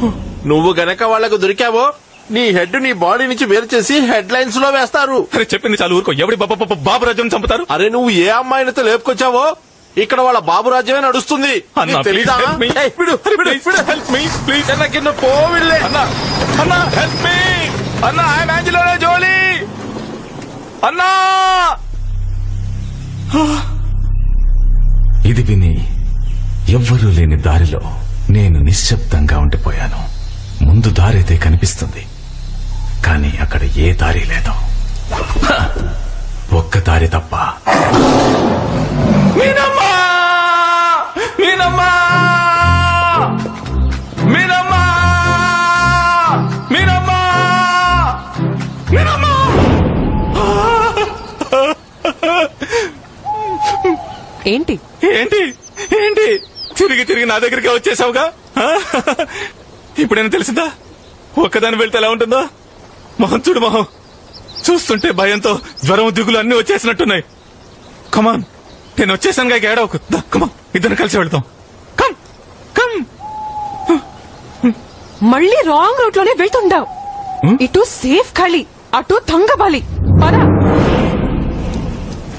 నువ్వు గనక వాళ్లకు దొరికావో నీ హెడ్ నీ బాడీ నుంచి వేరు చేసి హెడ్ లైన్స్ లో వేస్తారు. అరే చెప్పింది చాలు, ఊరుకో. ఎవడి బాబురాజ్యం చంపుతారు? అరే నువ్వు ఏ అమ్మాయినితో లేపుకొచ్చావో ఇక్కడ వాళ్ళ బాబు రాజ్యమే నడుస్తుంది. తెలీదా? పోవిళ్ళే జోలీ అన్నా. ఇది విని ఎవ్వరూ లేని దారిలో నేను నిశ్శబ్దంగా ఉండిపోయాను. ముందు దారైతే కనిపిస్తుంది, కానీ అక్కడ ఏ దారి లేదు. ఒక్క దారి తప్ప. మీనమ్మా! మీనమ్మా! మీనమ్మా! మీనమ్మా! మీనమ్మా! ఏంటి ఏంటి ఏంటి తిరిగి తిరిగి నా దగ్గరికి వచ్చేసావుగా? ఇప్పుడైనా తెలిసిందా ఒక్కదాని వెళ్తే ఎలా ఉంటుందో? మొహం చూడు, మొహం చూస్తుంటే భయంతో జ్వరం దిగులు అన్ని వచ్చేసినట్టున్నాయి. కమాన్, నేను వచ్చేసానుగా, ఏడవకు. కమాన్, ఇద్దరు కలిసి వెళ్తాం. Come come. మళ్ళీ రాంగ్ రూట్ లోనే వెళ్తుండావు. ఇటు సేఫ్ ఖాళీ, అటు తంగబాలి. పదా.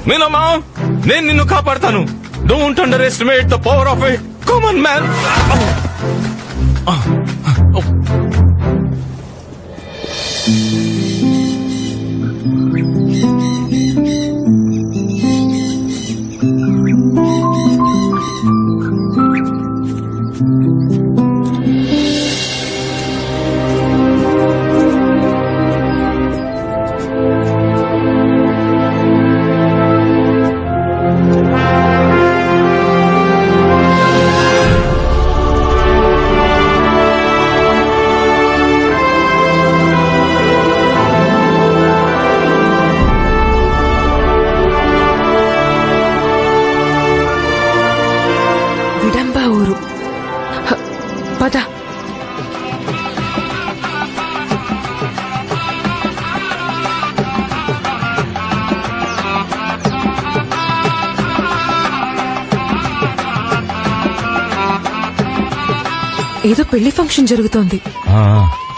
మీనమ్మా, నేను నిన్ను కాపాడతాను. Don't underestimate the power of a common man. Vidamba ఊరు. పద. ఏదో పెళ్లి ఫంక్షన్ జరుగుతోంది.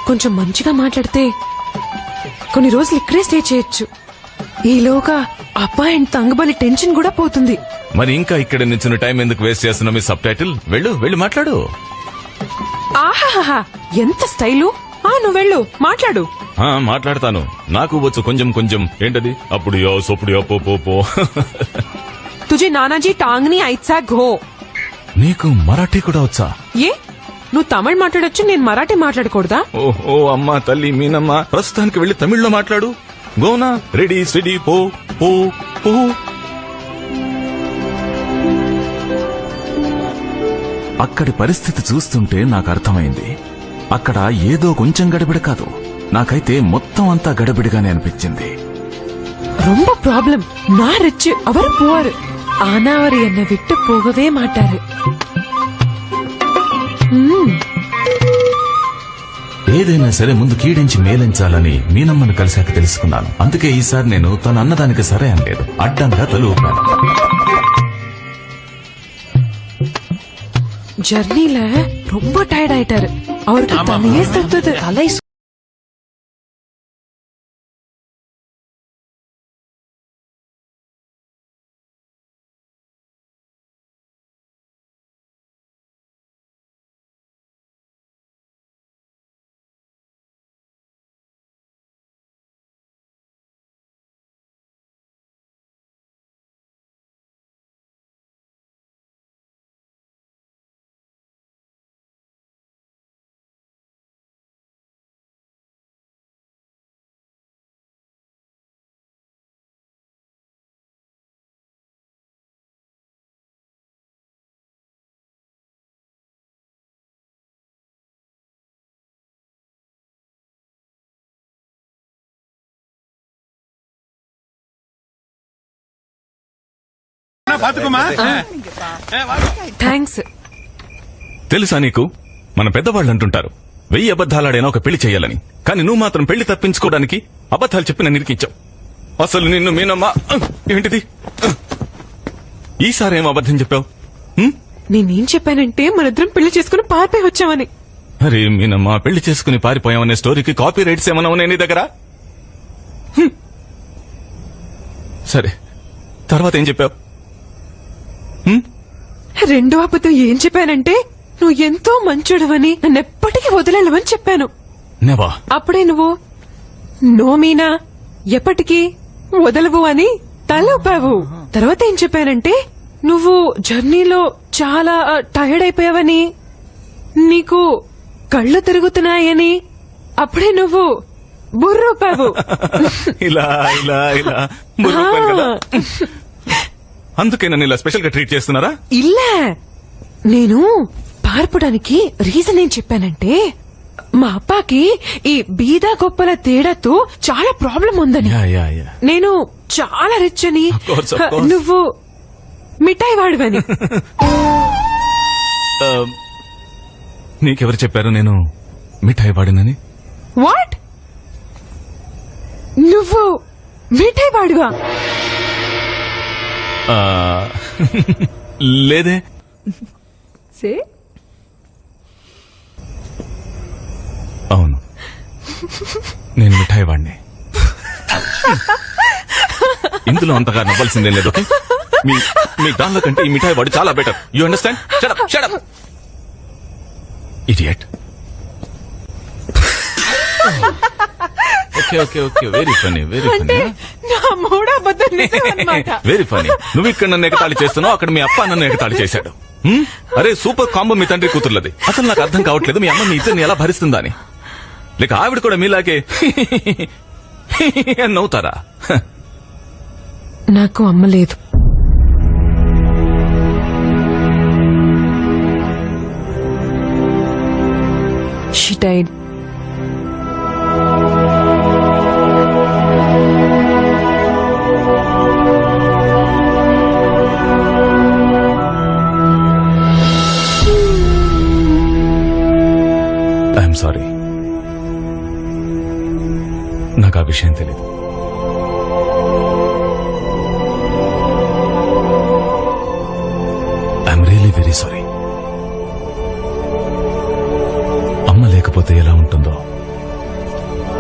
కొంచెం మంచిగా మాట్లాడితే కొన్ని రోజులు ఇక్కడే స్టే చేయొచ్చు. ఈలోగా అబ్బాయి అండ్ తంగబలి టెన్షన్ కూడా పోతుంది. మరి ఇంకా ఇక్కడ నిల్చున్న టైం ఎందుకు వేస్ట్ చేస్తున్నావు? మీ సబ్ టైటిల్ వెళ్ళు మాట్లాడు. ఆహాహా, ఎంత స్టైలు. నువ్వు వెళ్ళు మాట్లాడు. మాట్లాడతాను, నాకు వచ్చు కొంచెం కొంచెం. ఏంటది? అప్పుడు పో. తుజే నానాజీ టాంగ్ని ఐత్సా ఘో. నీకు మరాఠీ కూడా వచ్చా? ఏ, నువ్వు తమిళ్ మాట్లాడొచ్చు, నేను మరాఠీ మాట్లాడకూడదా? ఓ అమ్మా తల్లి మీనమ్మా, ప్రస్తుతానికి వెళ్లి తమిళ్లో మాట్లాడు. గోనా, రెడీ స్టడీ పో పో పో. అక్కడి పరిస్థితి చూస్తుంటే నాకు అర్థమైంది. అక్కడ ఏదో కొంచెం గడబిడ కాదు, నాకైతే మొత్తం అంతా గడబిడిగానే అనిపించింది. ரொம்ப ப்ராப்ளம். நான் ரிச், அவர் புவர். ஆனா அவர் என்னை விட்டு போகவே மாட்டாரு. ఏదైనా సరే ముందు కీడించి మేలించాలని మీనమ్మను కలిశాక తెలుసుకున్నాను. అందుకే ఈసారి నేను తన అన్నదానికి సరే అనలేదు, అడ్డంగా తల ఊపాను. ஜர்னில ரொம்ப டயர்ட் ஆயிட்டாரு. அவருக்கு தலையே சுத்துது. தலை థ్యాంక్స్. తెలుసా నీకు మన పెద్దవాళ్ళు అంటుంటారు 1000 అబద్ధాలాడైనా ఒక పెళ్లి చేయాలని. కానీ నువ్వు మాత్రం పెళ్లి తప్పించుకోవడానికి అబద్ధాలు చెప్పి నన్ను ఇరికించావు. అసలు నిన్ను మీనమ్మా ఏంటిది? ఈసారి ఏం అబద్ధం చెప్పావు? నేనేం చెప్పానంటే మనిద్దరం పెళ్లి చేసుకుని పారిపోయి వచ్చామని. అరే మీనమ్మా, పెళ్లి చేసుకుని పారిపోయామనే స్టోరీకి కాపీ రైట్స్ ఏమన్నా ఉన్నాయి నీ దగ్గర? సరే, తర్వాత ఏం చెప్పావు? రెండో అబద్ధం ఏం చెప్పానంటే నువ్వు ఎంతో మంచోడువని నన్నెప్పటికీ వదిలేవని చెప్పాను. నెవా. అప్పుడే నువ్వు నో మీనా ఎప్పటికీ వదలవు అని తలూపావు. తర్వాత ఏం చెప్పానంటే నువ్వు జర్నీలో చాలా టైర్డ్ అయిపోయావని, నీకు కళ్ళు తిరుగుతున్నాయని. అప్పుడే నువ్వు బుర్రూపావు. ఇలా ఇలా ఇలా బుర్రూపాను కదా. అందుకే నన్ను ఇలా స్పెషల్ గా ట్రీట్ చేస్తున్నారా? ఇల్లే, నేను పారిపోవడానికి రీజన్ ఏం చెప్పానంటే మా అప్పాకి ఈ బీద గొప్పల తేడాతో చాలా ప్రాబ్లం ఉందని. నేను చాలా రిచ్ అని, నువ్వు మిఠాయి వాడువని. నీకెవరు చెప్పారు నేను మిఠాయి వాడినని? వాట్? నువ్వు మిఠాయి వాడువా? లేదే. అవును, నేను మిఠాయి వాడిని. ఇందులో అంతగా నవ్వాల్సిందే లేదు. ఓకే, మీ దానిలో కంటే ఈ మిఠాయి వాడు చాలా better. You understand? Shut up, shut up. Idiot. Okay okay okay, very funny, very funny, very funny. నువ్వు ఇక్కడ నన్ను ఎగతాళి చేస్తున్నావు, అక్కడ మీ అప్ప నన్ను ఎగతాళి చేశాడు. అరే సూపర్ కాంబో మీ తండ్రి కూతుర్లది. అసలు నాకు అర్థం కావట్లేదు మీ అమ్మ మీ ఇద్దరిని ఎలా భరిస్తుందా అని. లేక ఆవిడ కూడా మీలాగే నవ్వుతారా? నాకు అమ్మ లేదు. She died. ఐఎమ్ సారీ, నాకు ఆ విషయం తెలీదు. I'm really very sorry. అమ్మ లేకపోతే ఎలా ఉంటుందో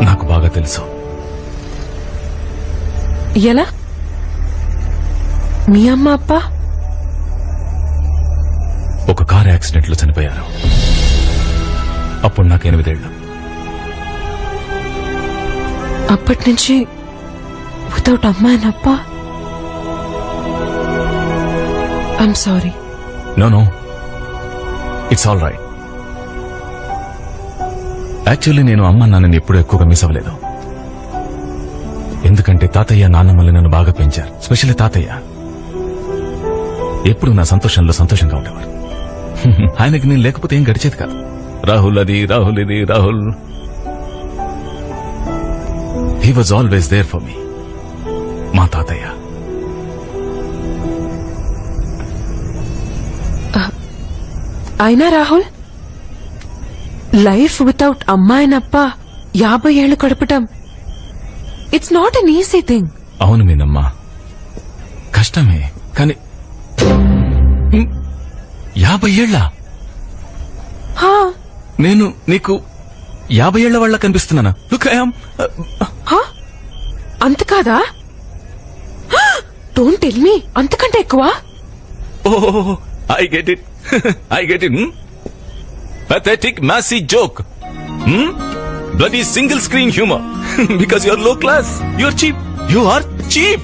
నాకు బాగా తెలుసు. ఎలా? మీ అమ్మ అప్ప ఒక కార్ యాక్సిడెంట్ లో చనిపోయారు. అప్పుడు నాకు 8 ఏళ్లు. అప్పటి నుంచి వితౌట్ అమ్మ అండ్ అప్ప. I'm sorry. No no, it's all right. Actually నేను అమ్మ నాన్నని ఎప్పుడూ ఎక్కువగా మిస్ అవ్వలేదు. ఎందుకంటే తాతయ్య నాన్నమ్మల్ని నన్ను బాగా పెంచారు. స్పెషల్లీ తాతయ్య ఎప్పుడు నా సంతోషంలో సంతోషంగా ఉండేవారు. ఆయనకి నేను లేకపోతే ఏం గడిచేది కాదు. రాహుల్ అది, రాహుల్ ఇది, Rahul. He was always there for me. మా తాతయ్య. అయినా రాహుల్, లైఫ్ వితౌట్ అమ్మాయినప్ప 50 ఏళ్లు గడపటం it's not an easy thing. అవును మీనమ్మా, కష్టమే. కానీ 50 ఏళ్ల నేను నీకు 50 ఏళ్ల వాళ్ళ కనిపిస్తున్నానా? Look I am. అంత కాదా? Don't tell me. అంతకంటే ఎక్కువ? Oh, I get it, I get it. Pathetic, massy joke. Bloody single screen humor. Because you're low class. You're cheap. You are cheap.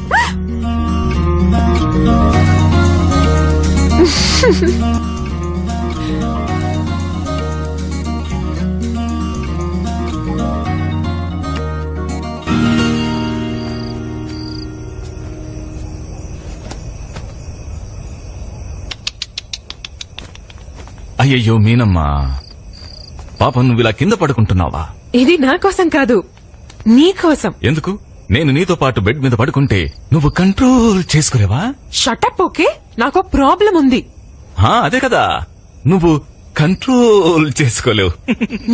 అయ్యయ్యో మీనమ్మా, పాపం నువ్వు ఇలా కింద పడుకుంటున్నావా? ఇది నా కోసం కాదు, నీ కోసం. ఎందుకు? నేను నీతో పాటు బెడ్ మీద పడుకుంటే నువ్వు కంట్రోల్ చేసుకోలేవా? షటప్. ఓకే, నాకు ప్రాబ్లం ఉంది. అదే కదా, నువ్వు కంట్రోల్ చేసుకోలేవు.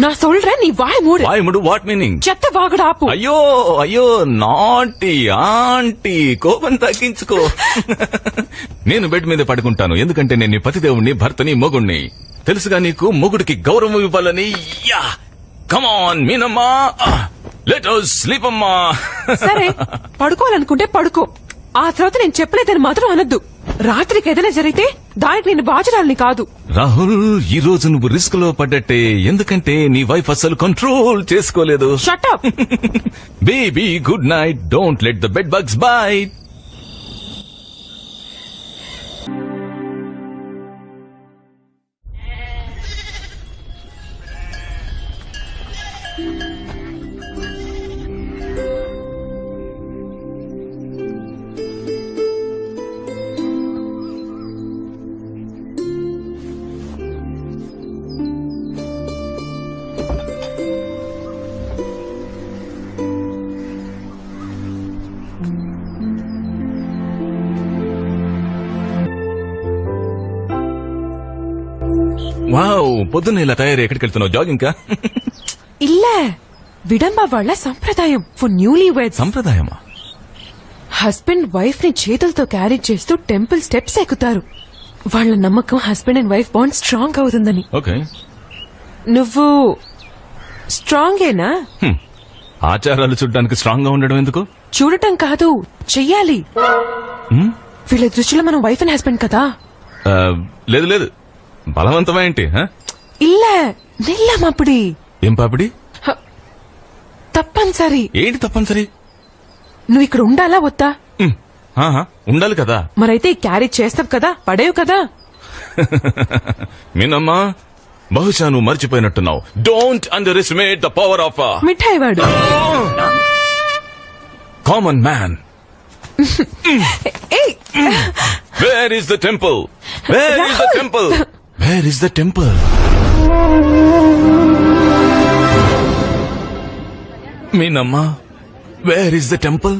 నా సొల్ற நீ வாய் மூடு. వాయ్ ముడు వాట్ మీనింగ్? చెత్త వాగుడు ఆపు. అయ్యో అయ్యో నాటి ఆంటీ, కోపం తగ్గించుకో. నేను బెడ్ మీద పడుకుంటాను ఎందుకంటే నేను నీ పతిదేవుణ్ణి, భర్తని, మొగుణ్ణి. తెలుసుగా నీకు, మొగుడికి గౌరవం ఇవ్వాలని. యా కమాన్ మీనమ్మా, లెట్ us స్లీప్ అమ్మా. సరే, పడుకోవాలనుకుంటే పడుకో. ఆ తర్వాత నేను చెప్పలేదని మాత్రం అనొద్దు. రాత్రికి ఏదైనా జరిగితే దానికి నేను బాధ్యురాలిని కాదు. రాహుల్, ఈ రోజు నువ్వు రిస్క్ లో పడ్డట్టే, ఎందుకంటే నీ వైఫ్ అసలు కంట్రోల్ చేసుకోలేదు. Shut up. Baby good night, don't let the bed bugs bite. Wow, పొద్దున్న ఇలా తయారు ఎక్కడికి వెళ్తున్నావు? జాగింగ్ కా? இல்ல, విడంబ వాళ్ళ సంప్రదాయం. For newlyweds. సంప్రదాయమా? హస్బెండ్ వైఫ్ ని చేతులతో క్యారీ చేస్తూ టెంపుల్ స్టెప్స్ ఎక్కుతారు. వాళ్ళ నమ్మకం husband and wife bond strong అవుతుందని. ఓకే, నువ్వు స్ట్రాంగేనా? ఆచారాలు చూడడానికి స్ట్రాంగ్ గా ఉండడం ఎందుకు? చూడటం కాదు, చెయ్యాలి. వీళ్ళ దృష్టిలో మనం వైఫ్ అండ్ హస్బెండ్ కదా. లేదు లేదు, బలవంతమేంటి? இல்ல, నిల్లం అప్పుడి. ఏం పాపిడి? తప్పనిసరి. ఏంటి తప్పనిసరి? నువ్వు ఇక్కడ ఉండాలా వద్దా? ఉండాలి కదా. మరైతే క్యారీ చేస్తావు కదా, పడేవు కదా. మీనమ్మా, బహుశా నువ్వు మర్చిపోయినట్టున్నావు. Don't underestimate the power of mithai వాడు. Common man. Where is the temple? Where is the temple? Where is the temple? మీనమ్మా, వేర్ ఇస్ ద టెంపుల్?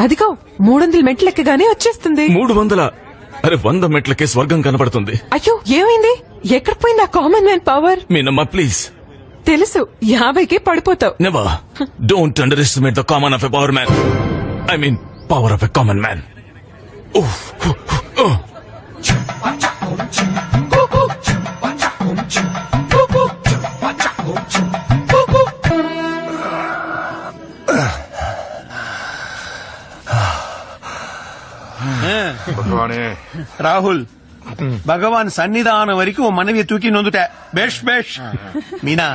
అదిగో 300 మెట్లు ఎక్కగానే వచ్చేస్తుంది. 300? అరే, 100 మెట్లకే స్వర్గం కనబడుతుంది. అయ్యో, ఏమైంది? ఎక్కడ పోయింది ఆ కామన్ మ్యాన్ పవర్? మీనమ్మా ప్లీజ్. తెలుసు, 50కి పడిపోతావు. Never. Don't underestimate the common of a power man. I mean power of a common man. Rahul, பகவான் சன்னிதானம் வரைக்கும் உன் மனைவியை தூக்கி நொந்துட்ட. பேஷ் பேஷ். மீனா,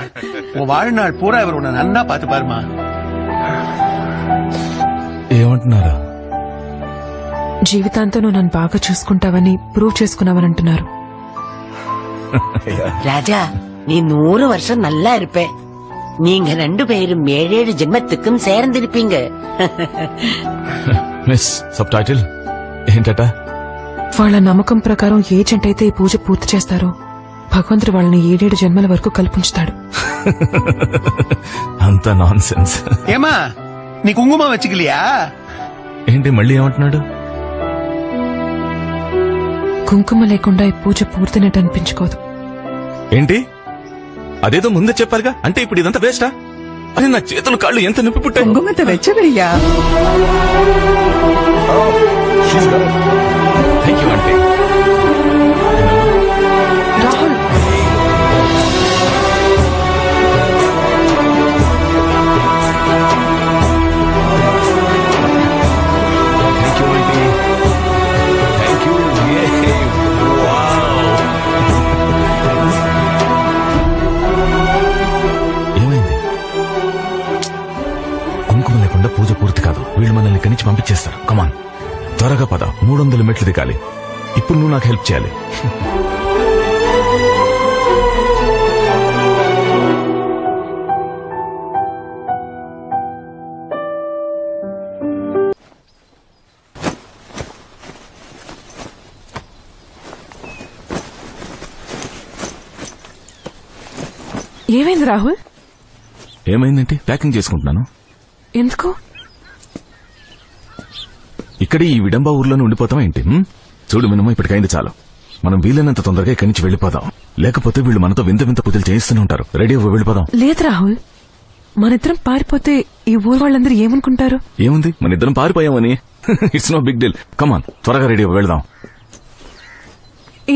உன் வாழ்நாள் பூரா இவர் உன்னை நன்னா பார்த்து பாருமா. ఏమంటున్నారా? జీవితాంతం నువ్వు నన్ను బాగా చూసుకుంటావని ప్రూవ్ చేసుకున్నావని అంటున్నారు. ராஜா, நீ 100 வருஷம் நல்லா இருப்ப. நீங்க 2 பேரும் 7 ஜென்மத்துக்கும் சேர்ந்திருப்பீங்க. మిస్ సబ్ టైటిల్ ఏంటట? వాళ్ళ నమ్మకం ప్రకారం ఏ జంట అయితే ఈ పూజ పూర్తి చేస్తారో భగవంతుడు వాళ్ళని 7 జన్మల వరకు కల్పించుతాడు. అంత నాన్ సెన్స్. ఏమా, నీ కుంకుమ వెచ్చుకలియా? ఏంటి మళ్ళీ ఏమంటున్నాడు? కుంకుమ లేకుండా ఈ పూజ పూర్తినట్టు అనిపించుకోదు. ఏంటి? అదేదో ముందే చెప్పారుగా. అంటే ఇప్పుడు ఇదంతా వేస్టా? అరే, నా చేతులు కాళ్ళు ఎంత నొప్పి పుట్టాయి. కుంకుమతో వెచ్చవయ్యా. థ్యాంక్ యూ అంటే. రాహుల్, థ్యాంక్ యూ అంటే. Thank you. ఏమైంది? కుంకుమ లేకుండా పూజ పూర్తి కాదు. వీళ్ళు మనల్ని ఇక్కడి నుంచి పంపించేస్తారు. కమాన్, త్వరగా పద. 300 మెట్లు దిగాలి. ఇప్పుడు నువ్వు నాకు హెల్ప్ చేయాలి. ఏమైంది రాహుల్? ఏమైందేంటి? ప్యాకింగ్ చేసుకుంటున్నాను. ఎందుకు? ఇక్కడే ఈ విడంబా ఊర్లోనే ఉండిపోతావా ఏంటి? చూడు మినమ్మ, ఇప్పటికైంది చాలు. మనం వీలైనంత తొందరగా ఇక్కడి నుంచి వెళ్లిపోదాం. లేకపోతే వీళ్ళు మనతో వింత వింత పూజలు చేయిస్తూనే ఉంటారు. రెడీ అవ్వ, వెళ్ళిపోదాం. లేదు రాహుల్, మనిద్దరం పారిపోతే ఈ ఊరు వాళ్ళందరూ ఏమనుకుంటారు? ఏముంది, మన ఇద్దరం పారిపోయామని. It's no big deal. Come on, త్వరగా రెడీ అవ్వ, వెళ్దాం.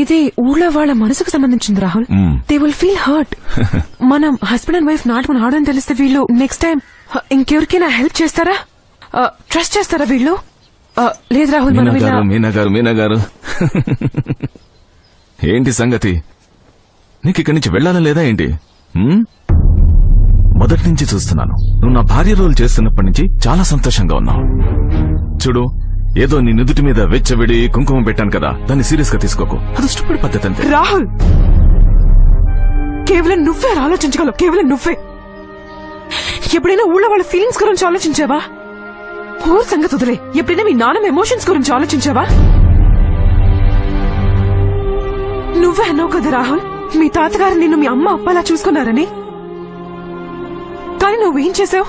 ఇది ఊళ్ళో వాళ్ళ మనసుకు సంబంధించింది Rahul. They will feel hurt. మనం హస్బెండ్ అండ్ వైఫ్ నాటుకుని ఆడని తెలిస్తే వీళ్ళు నెక్స్ట్ టైం ఇంకెవరికైనా హెల్ప్ చేస్తారా? ట్రస్ట్ చేస్తారా వీళ్ళు? లేదు రాహుల్, మీనా గారు ఏంటి సంగతి? నీకు ఇక్కడి నుంచి వెళ్లాలని లేదా ఏంటి? మొదటి నుంచి చూస్తున్నాను, నువ్వు నా భార్య రోల్ చేస్తున్నప్పటి నుంచి చాలా సంతోషంగా ఉన్నావు. చూడు, ఏదో నీ నుదుటి మీద వెచ్చబెడి కుంకుమ పెట్టాను కదా, దాన్ని సీరియస్ గా తీసుకోకు. అది స్టూపిడ్ పద్ధతి అంతే. రాహుల్, కేవలం నువ్వే ఆలోచించగలవు, కేవలం నువ్వే. ఎప్పుడైనా ఊళ్ళో వాళ్ళ ఫీలింగ్స్ గురించి ఆలోచించావా? ఊరు సంగతి వదిలే, ఎప్పుడైనా మీ నాన్న ఎమోషన్స్ గురించి ఆలోచించావా? నువ్వే అన్నావు కదా రాహుల్, మీ తాతగారు నిన్ను మీ అమ్మ అప్పలా చూసుకున్నారని. కానీ నువ్వేం చేసావు?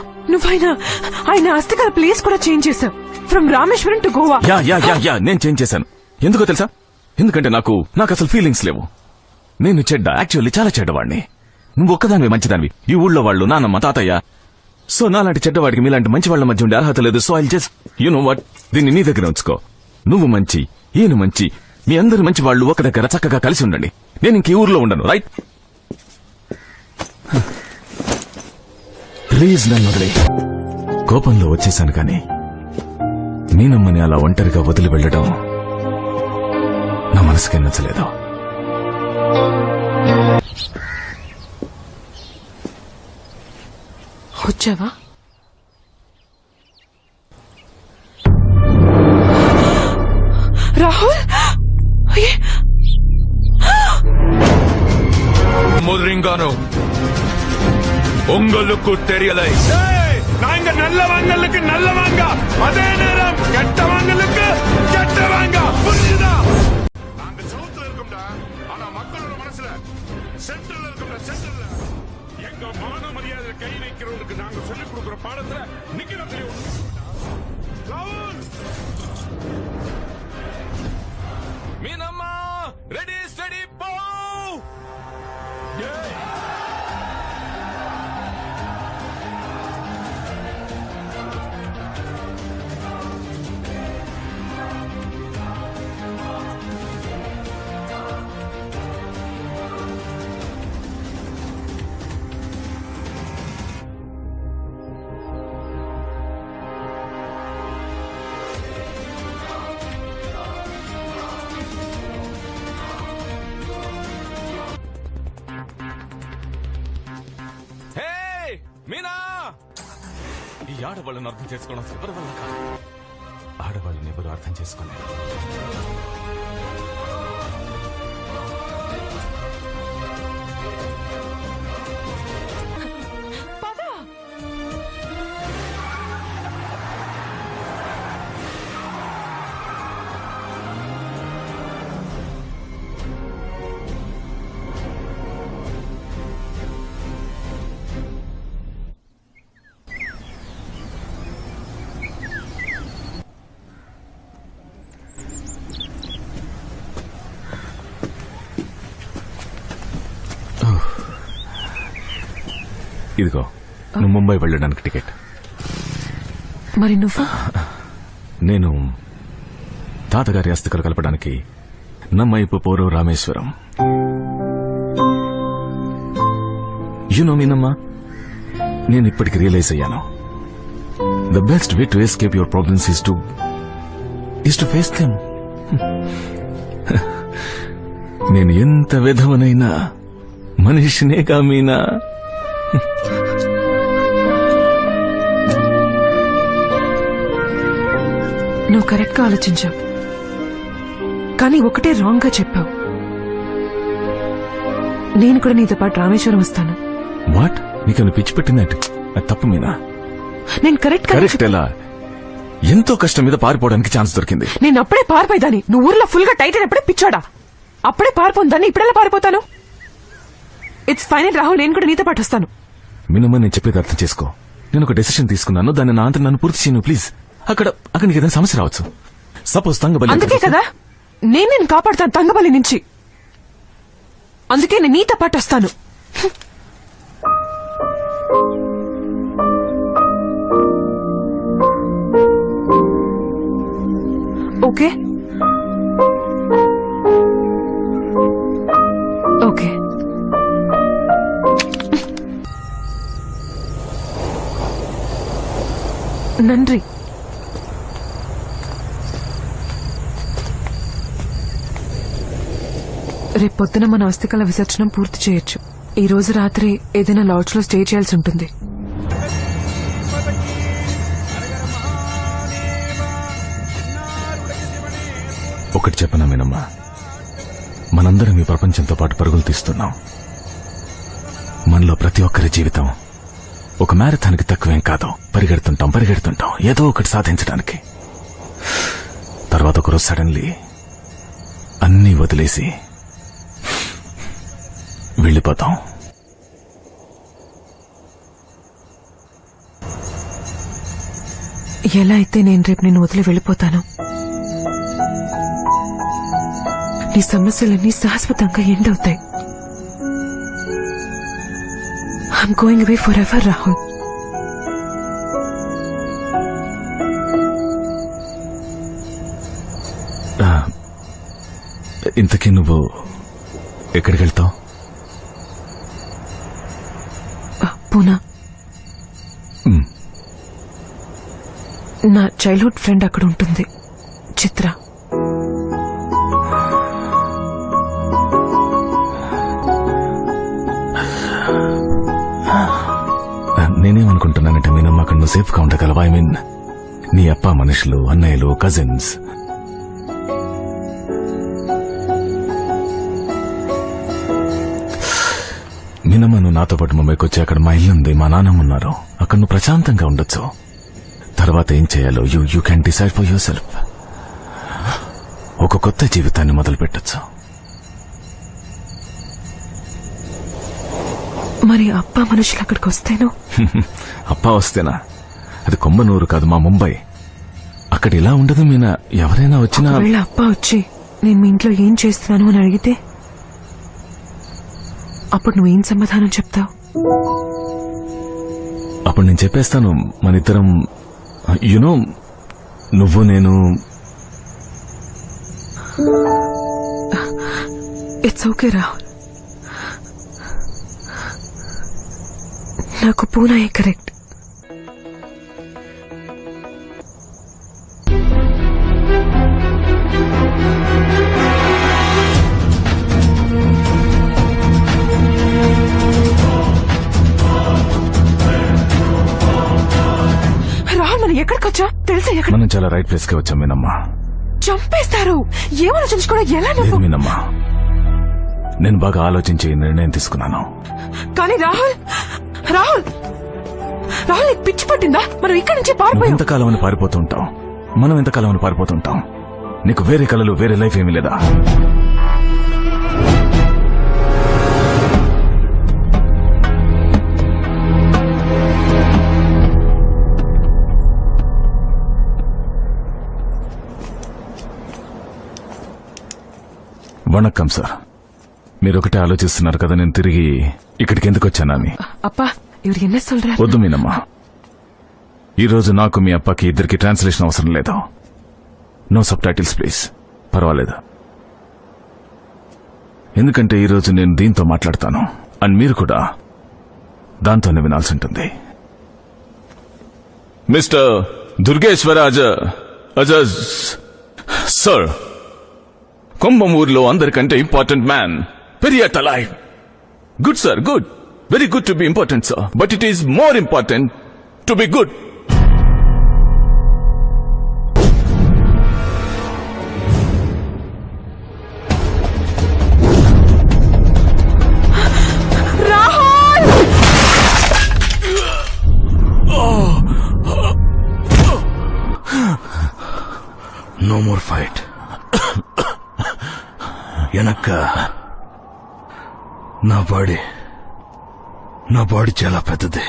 ఆయన అస్థికల ప్లేస్ కూడా చేంజ్ చేసావు. From Rameswaram to Goa. నేను చేంజ్ చేశాను. ఎందుకో తెలుసా? ఎందుకంటే నాకు అసలు ఫీలింగ్స్ లేవు. నేను యాక్చువల్లీ చాలా చెడ్డవాడిని. నువ్వు ఒక్కదానివి మంచిదానివి. ఈ ఊళ్ళో వాళ్ళు నాన్నమ్మ, తాతయ్య. సో నాలాంటి చెడ్డవాడికి మీలాంటి మంచి వాళ్ళ మధ్య ఉండే అర్హత లేదు. So I just you know what, దీన్ని నీ దగ్గర ఉంచుకో. నువ్వు మంచి, ఈయన మంచి, మీ అందరు మంచి వాళ్ళు ఒక దగ్గర చక్కగా కలిసి ఉండండి. నేను ఇంక ఈ ఊర్లో ఉండను, రైట్? ప్లీజ్ నన్ను వదిలే. కోపంలో వచ్చేసాను, కానీ మీనమ్మని అలా ఒంటరిగా వదిలి వెళ్లడం నా మనసుకి నచ్చలేదు. వచ్చావా? రాహుల్, முதுரிங்கானோ உங்களுக்கு தெரியலை. நாங்க நல்லவங்களுக்கு நல்லவங்க, அதே நேரம் கெட்டவங்களுக்கு கெட்டவங்க. புரியுதா? நாங்க சவுத்துல இருக்கோம்டா, ஆனா மக்களோட மனசுல சென்ட்ரல்ல இருக்கோம்டா. சென்ட்ரல்ல எங்க மான மரியாதை கை வைக்கிறவங்களுக்கு நாங்க சொல்லிக் கொடுக்கிற பாடத்துல நிக்கிற தெரியும். మీనమ్మా, రెడీ స్టడీ పో. మీనా, ఈ ఆడవాళ్ళని అర్థం చేసుకోవడం ఎవరి వల్ల కాదు. ఆడవాళ్ళని ఎవరు అర్థం చేసుకోలేరు. ఇదిగో, నువ్వు ముంబై వెళ్ళడానికి టికెట్. మరి నువ్వు? నేను తాతగారి అస్థికలు కలపడానికి నమ్మైపు పోరు రామేశ్వరం. యునో మీనమ్మా, నేను ఇప్పటికి రియలైజ్ అయ్యాను, the best way to escape your problems is to face them. నేను ఎంత విధవనైనా మనిషినేగా మీనా. నువ్వు కరెక్ట్ గా ఆలోచించావు, కానీ ఒకటే రాంగ్ గా చెప్పావు. నేను కూడా నీతో పాటు రామేశ్వరం వస్తాను. వాట్? నీకు పిచ్చి పెట్టిందంటే అది తప్పు మీనా. నేను కరెక్ట్ ఎలా? ఎంతో కష్టం మీద పారిపోవడానికి ఛాన్స్ దొరికింది. నేను అప్పుడే పారిపోయేదాన్ని. నువ్వు ఊర్లో ఫుల్ గా టైట్ అయినప్పుడే పిచ్చాడా? అప్పుడే పారిపోదాన్ని, ఇప్పుడెలా పారిపోతాను? ఇట్స్ ఫైనల్ రాహుల్, నేను కూడా నీతో పాటు వస్తాను. మీనమ్మ, నేను చెప్పేది అర్థం చేసుకో. నేను ఒక డెసిషన్ తీసుకున్నాను, దాన్ని నా అంతా నన్ను పూర్తి చేయను ప్లీజ్. అక్కడ నీకు ఏదైనా సమస్య రావచ్చు. సపోజ్ తంగబలి అందుకే కదా నేను కాపాడుతాను తంగబలి నుంచి. అందుకే నేను నీతో పాటు వస్తాను. Okay okay. நன்றி. రేపొద్దున మన అస్థికల విసర్జనం పూర్తి చేయొచ్చు. ఈ రోజు రాత్రి ఏదైనా లాడ్జ్ లో స్టే చేయాల్సి ఉంటుంది. ఒకటి చెప్పనా మీనమ్మా, మనందరం ఈ ప్రపంచంతో పాటు పరుగులు తీస్తున్నాం. మనలో ప్రతి ఒక్కరి జీవితం ఒక మ్యారథాన్కి తక్కువేం కాదు. పరిగెడుతుంటాం ఏదో ఒకటి సాధించడానికి. తర్వాత ఒకరోజు సడన్లీ అన్నీ వదిలేసి వెళ్ళిపోతాం. ఎలా అయితే నేను రేపు నిన్ను వదిలి వెళ్ళిపోతాను, నీ సమస్యలన్నీ శాశ్వతంగా ఎండ్ అవుతాయి. I'm going away for ever Rahul. ఇంతకీ నువ్వు ఎక్కడికి వెళ్తావు? పూనా. నా చైల్డ్హుడ్ ఫ్రెండ్ అక్కడ ఉంటుంది, చిత్ర. నేనేమనుకుంటున్నానంటే మీనమ్మ, అక్కడ నువ్వు సేఫ్గా ఉండగలవా? ఐ మీన్ నీ అప్ప మనుషులు, అన్నయ్యలు, కజిన్స్. మీనమ్మ, నువ్వు నాతో పాటు ముంబైకి వచ్చి అక్కడ మా ఇల్లుంది, మా నాన్నమ్మ ఉన్నారు. అక్కడ నువ్వు ప్రశాంతంగా ఉండొచ్చు. తర్వాత ఏం చేయాలో you can decide for your self. ఒక కొత్త జీవితాన్ని మొదలు పెట్టచ్చు. మరి అప్ప మనుషులు అక్కడికి వస్తేను? అప్ప వస్తేనా? అది కొమ్మనూరు కాదు, మా ముంబై. అక్కడ ఇలా ఉండదు మీనా. ఎవరైనా వచ్చినా ఒకవేళ అప్ప వచ్చి నేను మీ ఇంట్లో ఏం చేస్తున్నాను అని అడిగితే అప్పుడు నువ్వేం సమాధానం చెప్తావు? అప్పుడు నేను చెప్పేస్తాను, మన ఇద్దరం యునో నువ్వు నేను. ఇట్స్ ఓకే రాహుల్, నాకు పూనాయే కరెక్ట్. రాహుల్, మనం ఎక్కడికొచ్చా తెలుసా? మనం చాలా రైట్ ప్లేస్ కి వచ్చాం మీనమ్మా. చంపేస్తారు. ఏమాలోచించుకోవడం ఎలా? లేదు మీనమ్మా, నేను బాగా ఆలోచించి నిర్ణయం తీసుకున్నాను. కానీ రాహుల్ రాహుల్ రాహుల్, పిచ్చి పట్టిందా? మనం ఇక్కడి నుంచి పారిపోయాం. ఎంతకాలం అని పారిపోతుంటాం? మనం ఎంతకాలం అని పారిపోతుంటాం? నీకు వేరే కళలు, వేరే లైఫ్ ఏమీ లేదా? వణక్కం సార్. మీరు ఒకటే ఆలోచిస్తున్నారు కదా నేను తిరిగి ఇక్కడికి ఎందుకు వచ్చానని. అప్పా, ఇవరు ఎన్న சொல்றாரு? వద్దు మీనమ్మా, ఈరోజు నాకు మీ అప్పకి ఇద్దరికి ట్రాన్స్లేషన్ అవసరం లేదు. No subtitles please. పర్వాలేదు, ఎందుకంటే ఈరోజు నేను దీంతో మాట్లాడతాను అండ్ మీరు కూడా దాంతోనే వినాల్సి ఉంటుంది. మిస్టర్ దుర్గేశ్వర అజజ్ సార్, కొంబమూరులో అందరికంటే ఇంపార్టెంట్ మ్యాన్ పెరియాట్ అలైవ్. Good sir, good. Very good to be important sir, but it is more important to be good. No more fight. వెనక్క నా బాడీ చాలా పెద్దది,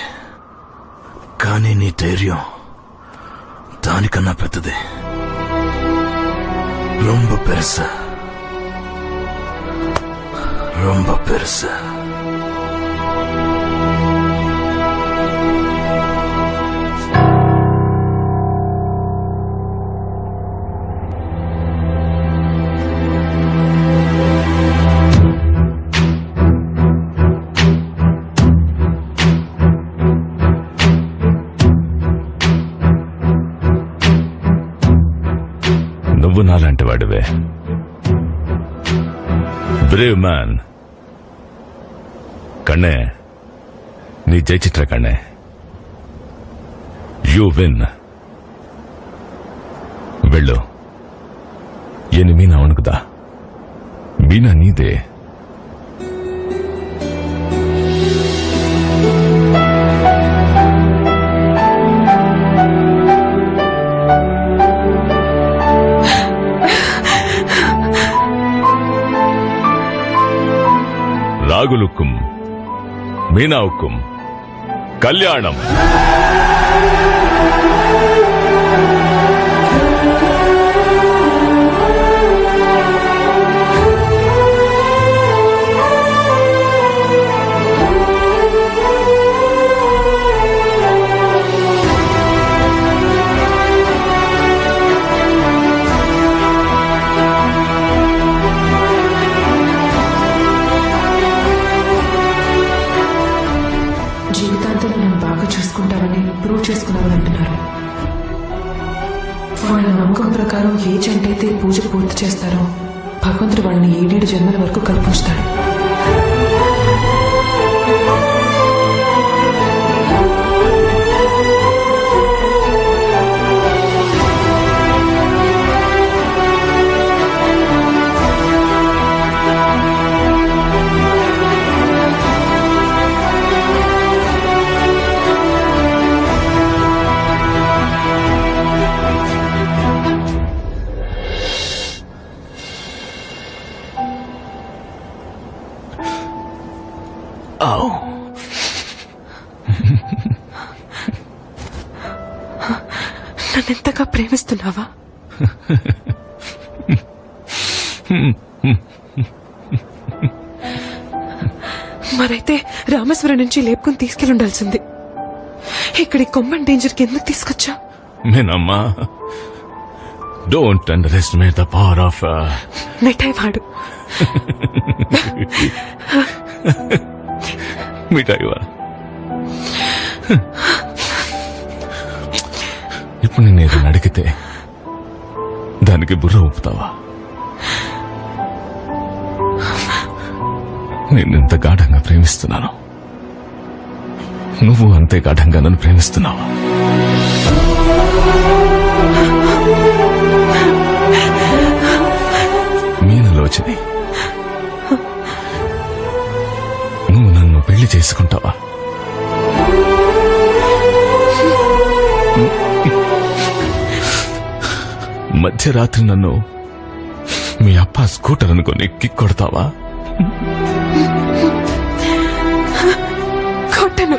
కానీ నీ ధైర్యం దానికన్నా పెద్దది. ரொம்ப பெருசு, ரொம்ப பெருசு. నువ్వు నాలాంటి వాడివే, బ్రేవ్ మ్యాన్. కண்ணే, నీ జయచిత్ర కಣ್ಣే. You win. వెళ్ళు. ఏని మీనా వణుకుదా? మీనా నీదే. రాగులుక్కుం మీనావుక్కుం కళ్యాణం. జీవితాంతం నన్ను బాగా చూసుకుంటారని ప్రూవ్ చేసుకున్నామని అంటున్నారు. వాళ్ళ నమ్మకం ప్రకారం ఏ జంటైతే పూజ పూర్తి చేస్తారో భగవంతుడు వాళ్ళని 7 జన్మల వరకు కల్పించుతాడు. నన్నెంతగా ప్రేమిస్తున్నావా? మరైతే రామేశ్వరం నుంచి లేపుకుని తీసుకెళ్ళి ఉండాల్సింది. ఇక్కడి కొమ్మన్ డేంజర్కి ఎందుకు తీసుకొచ్చా? మీనమ్మా, don't underestimate the power of mithai వాడు. మిఠాయివా? ఇప్పుడు నేను ఏదైనా అడిగితే దానికి బుర్ర ఊపుతావా? నేను ఎంత గాఢంగా ప్రేమిస్తున్నాను, నువ్వు అంతే గాఢంగా నన్ను ప్రేమిస్తున్నావా? మీనలోచని, నువ్వు నన్ను పెళ్లి చేసుకుంటావా? మధ్యరాత్రి నన్ను మీ అప్ప స్కూటర్ అనుకుని కిక్ కొడతావా? కొట్టను.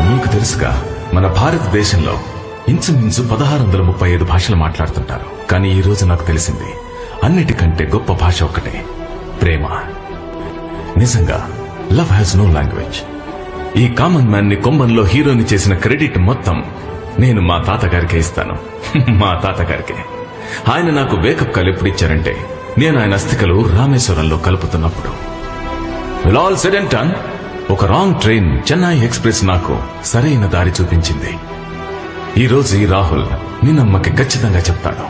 మీకు తెలుసుగా, మన భారతదేశంలో ఇంచుమించు 1635 భాషలు మాట్లాడుతుంటారు. కానీ ఈ రోజు నాకు తెలిసింది, అన్నిటికంటే గొప్ప భాష ఒక్కటే, ప్రేమ. నిజంగా లవ్ హ్యాస్ నో లాంగ్వేజ్. ఈ కామన్ మ్యాన్ ని కొంబన్లో హీరోని చేసిన క్రెడిట్ మొత్తం నేను మా తాతగారికే ఇస్తాను. మా తాతగారికే. ఆయన నాకు వేకప్ కాల్ ఎప్పుడు ఇచ్చారంటే, నేను ఆయన అస్థికలు రామేశ్వరంలో కలుపుతున్నప్పుడు. Will all said and done, ఒక రాంగ్ ట్రైన్ చెన్నై ఎక్స్ప్రెస్ నాకు సరైన దారి చూపించింది. ఈ రోజు ఈ రాహుల్ మీనమ్మకి ఖచ్చితంగా చెప్తాడు.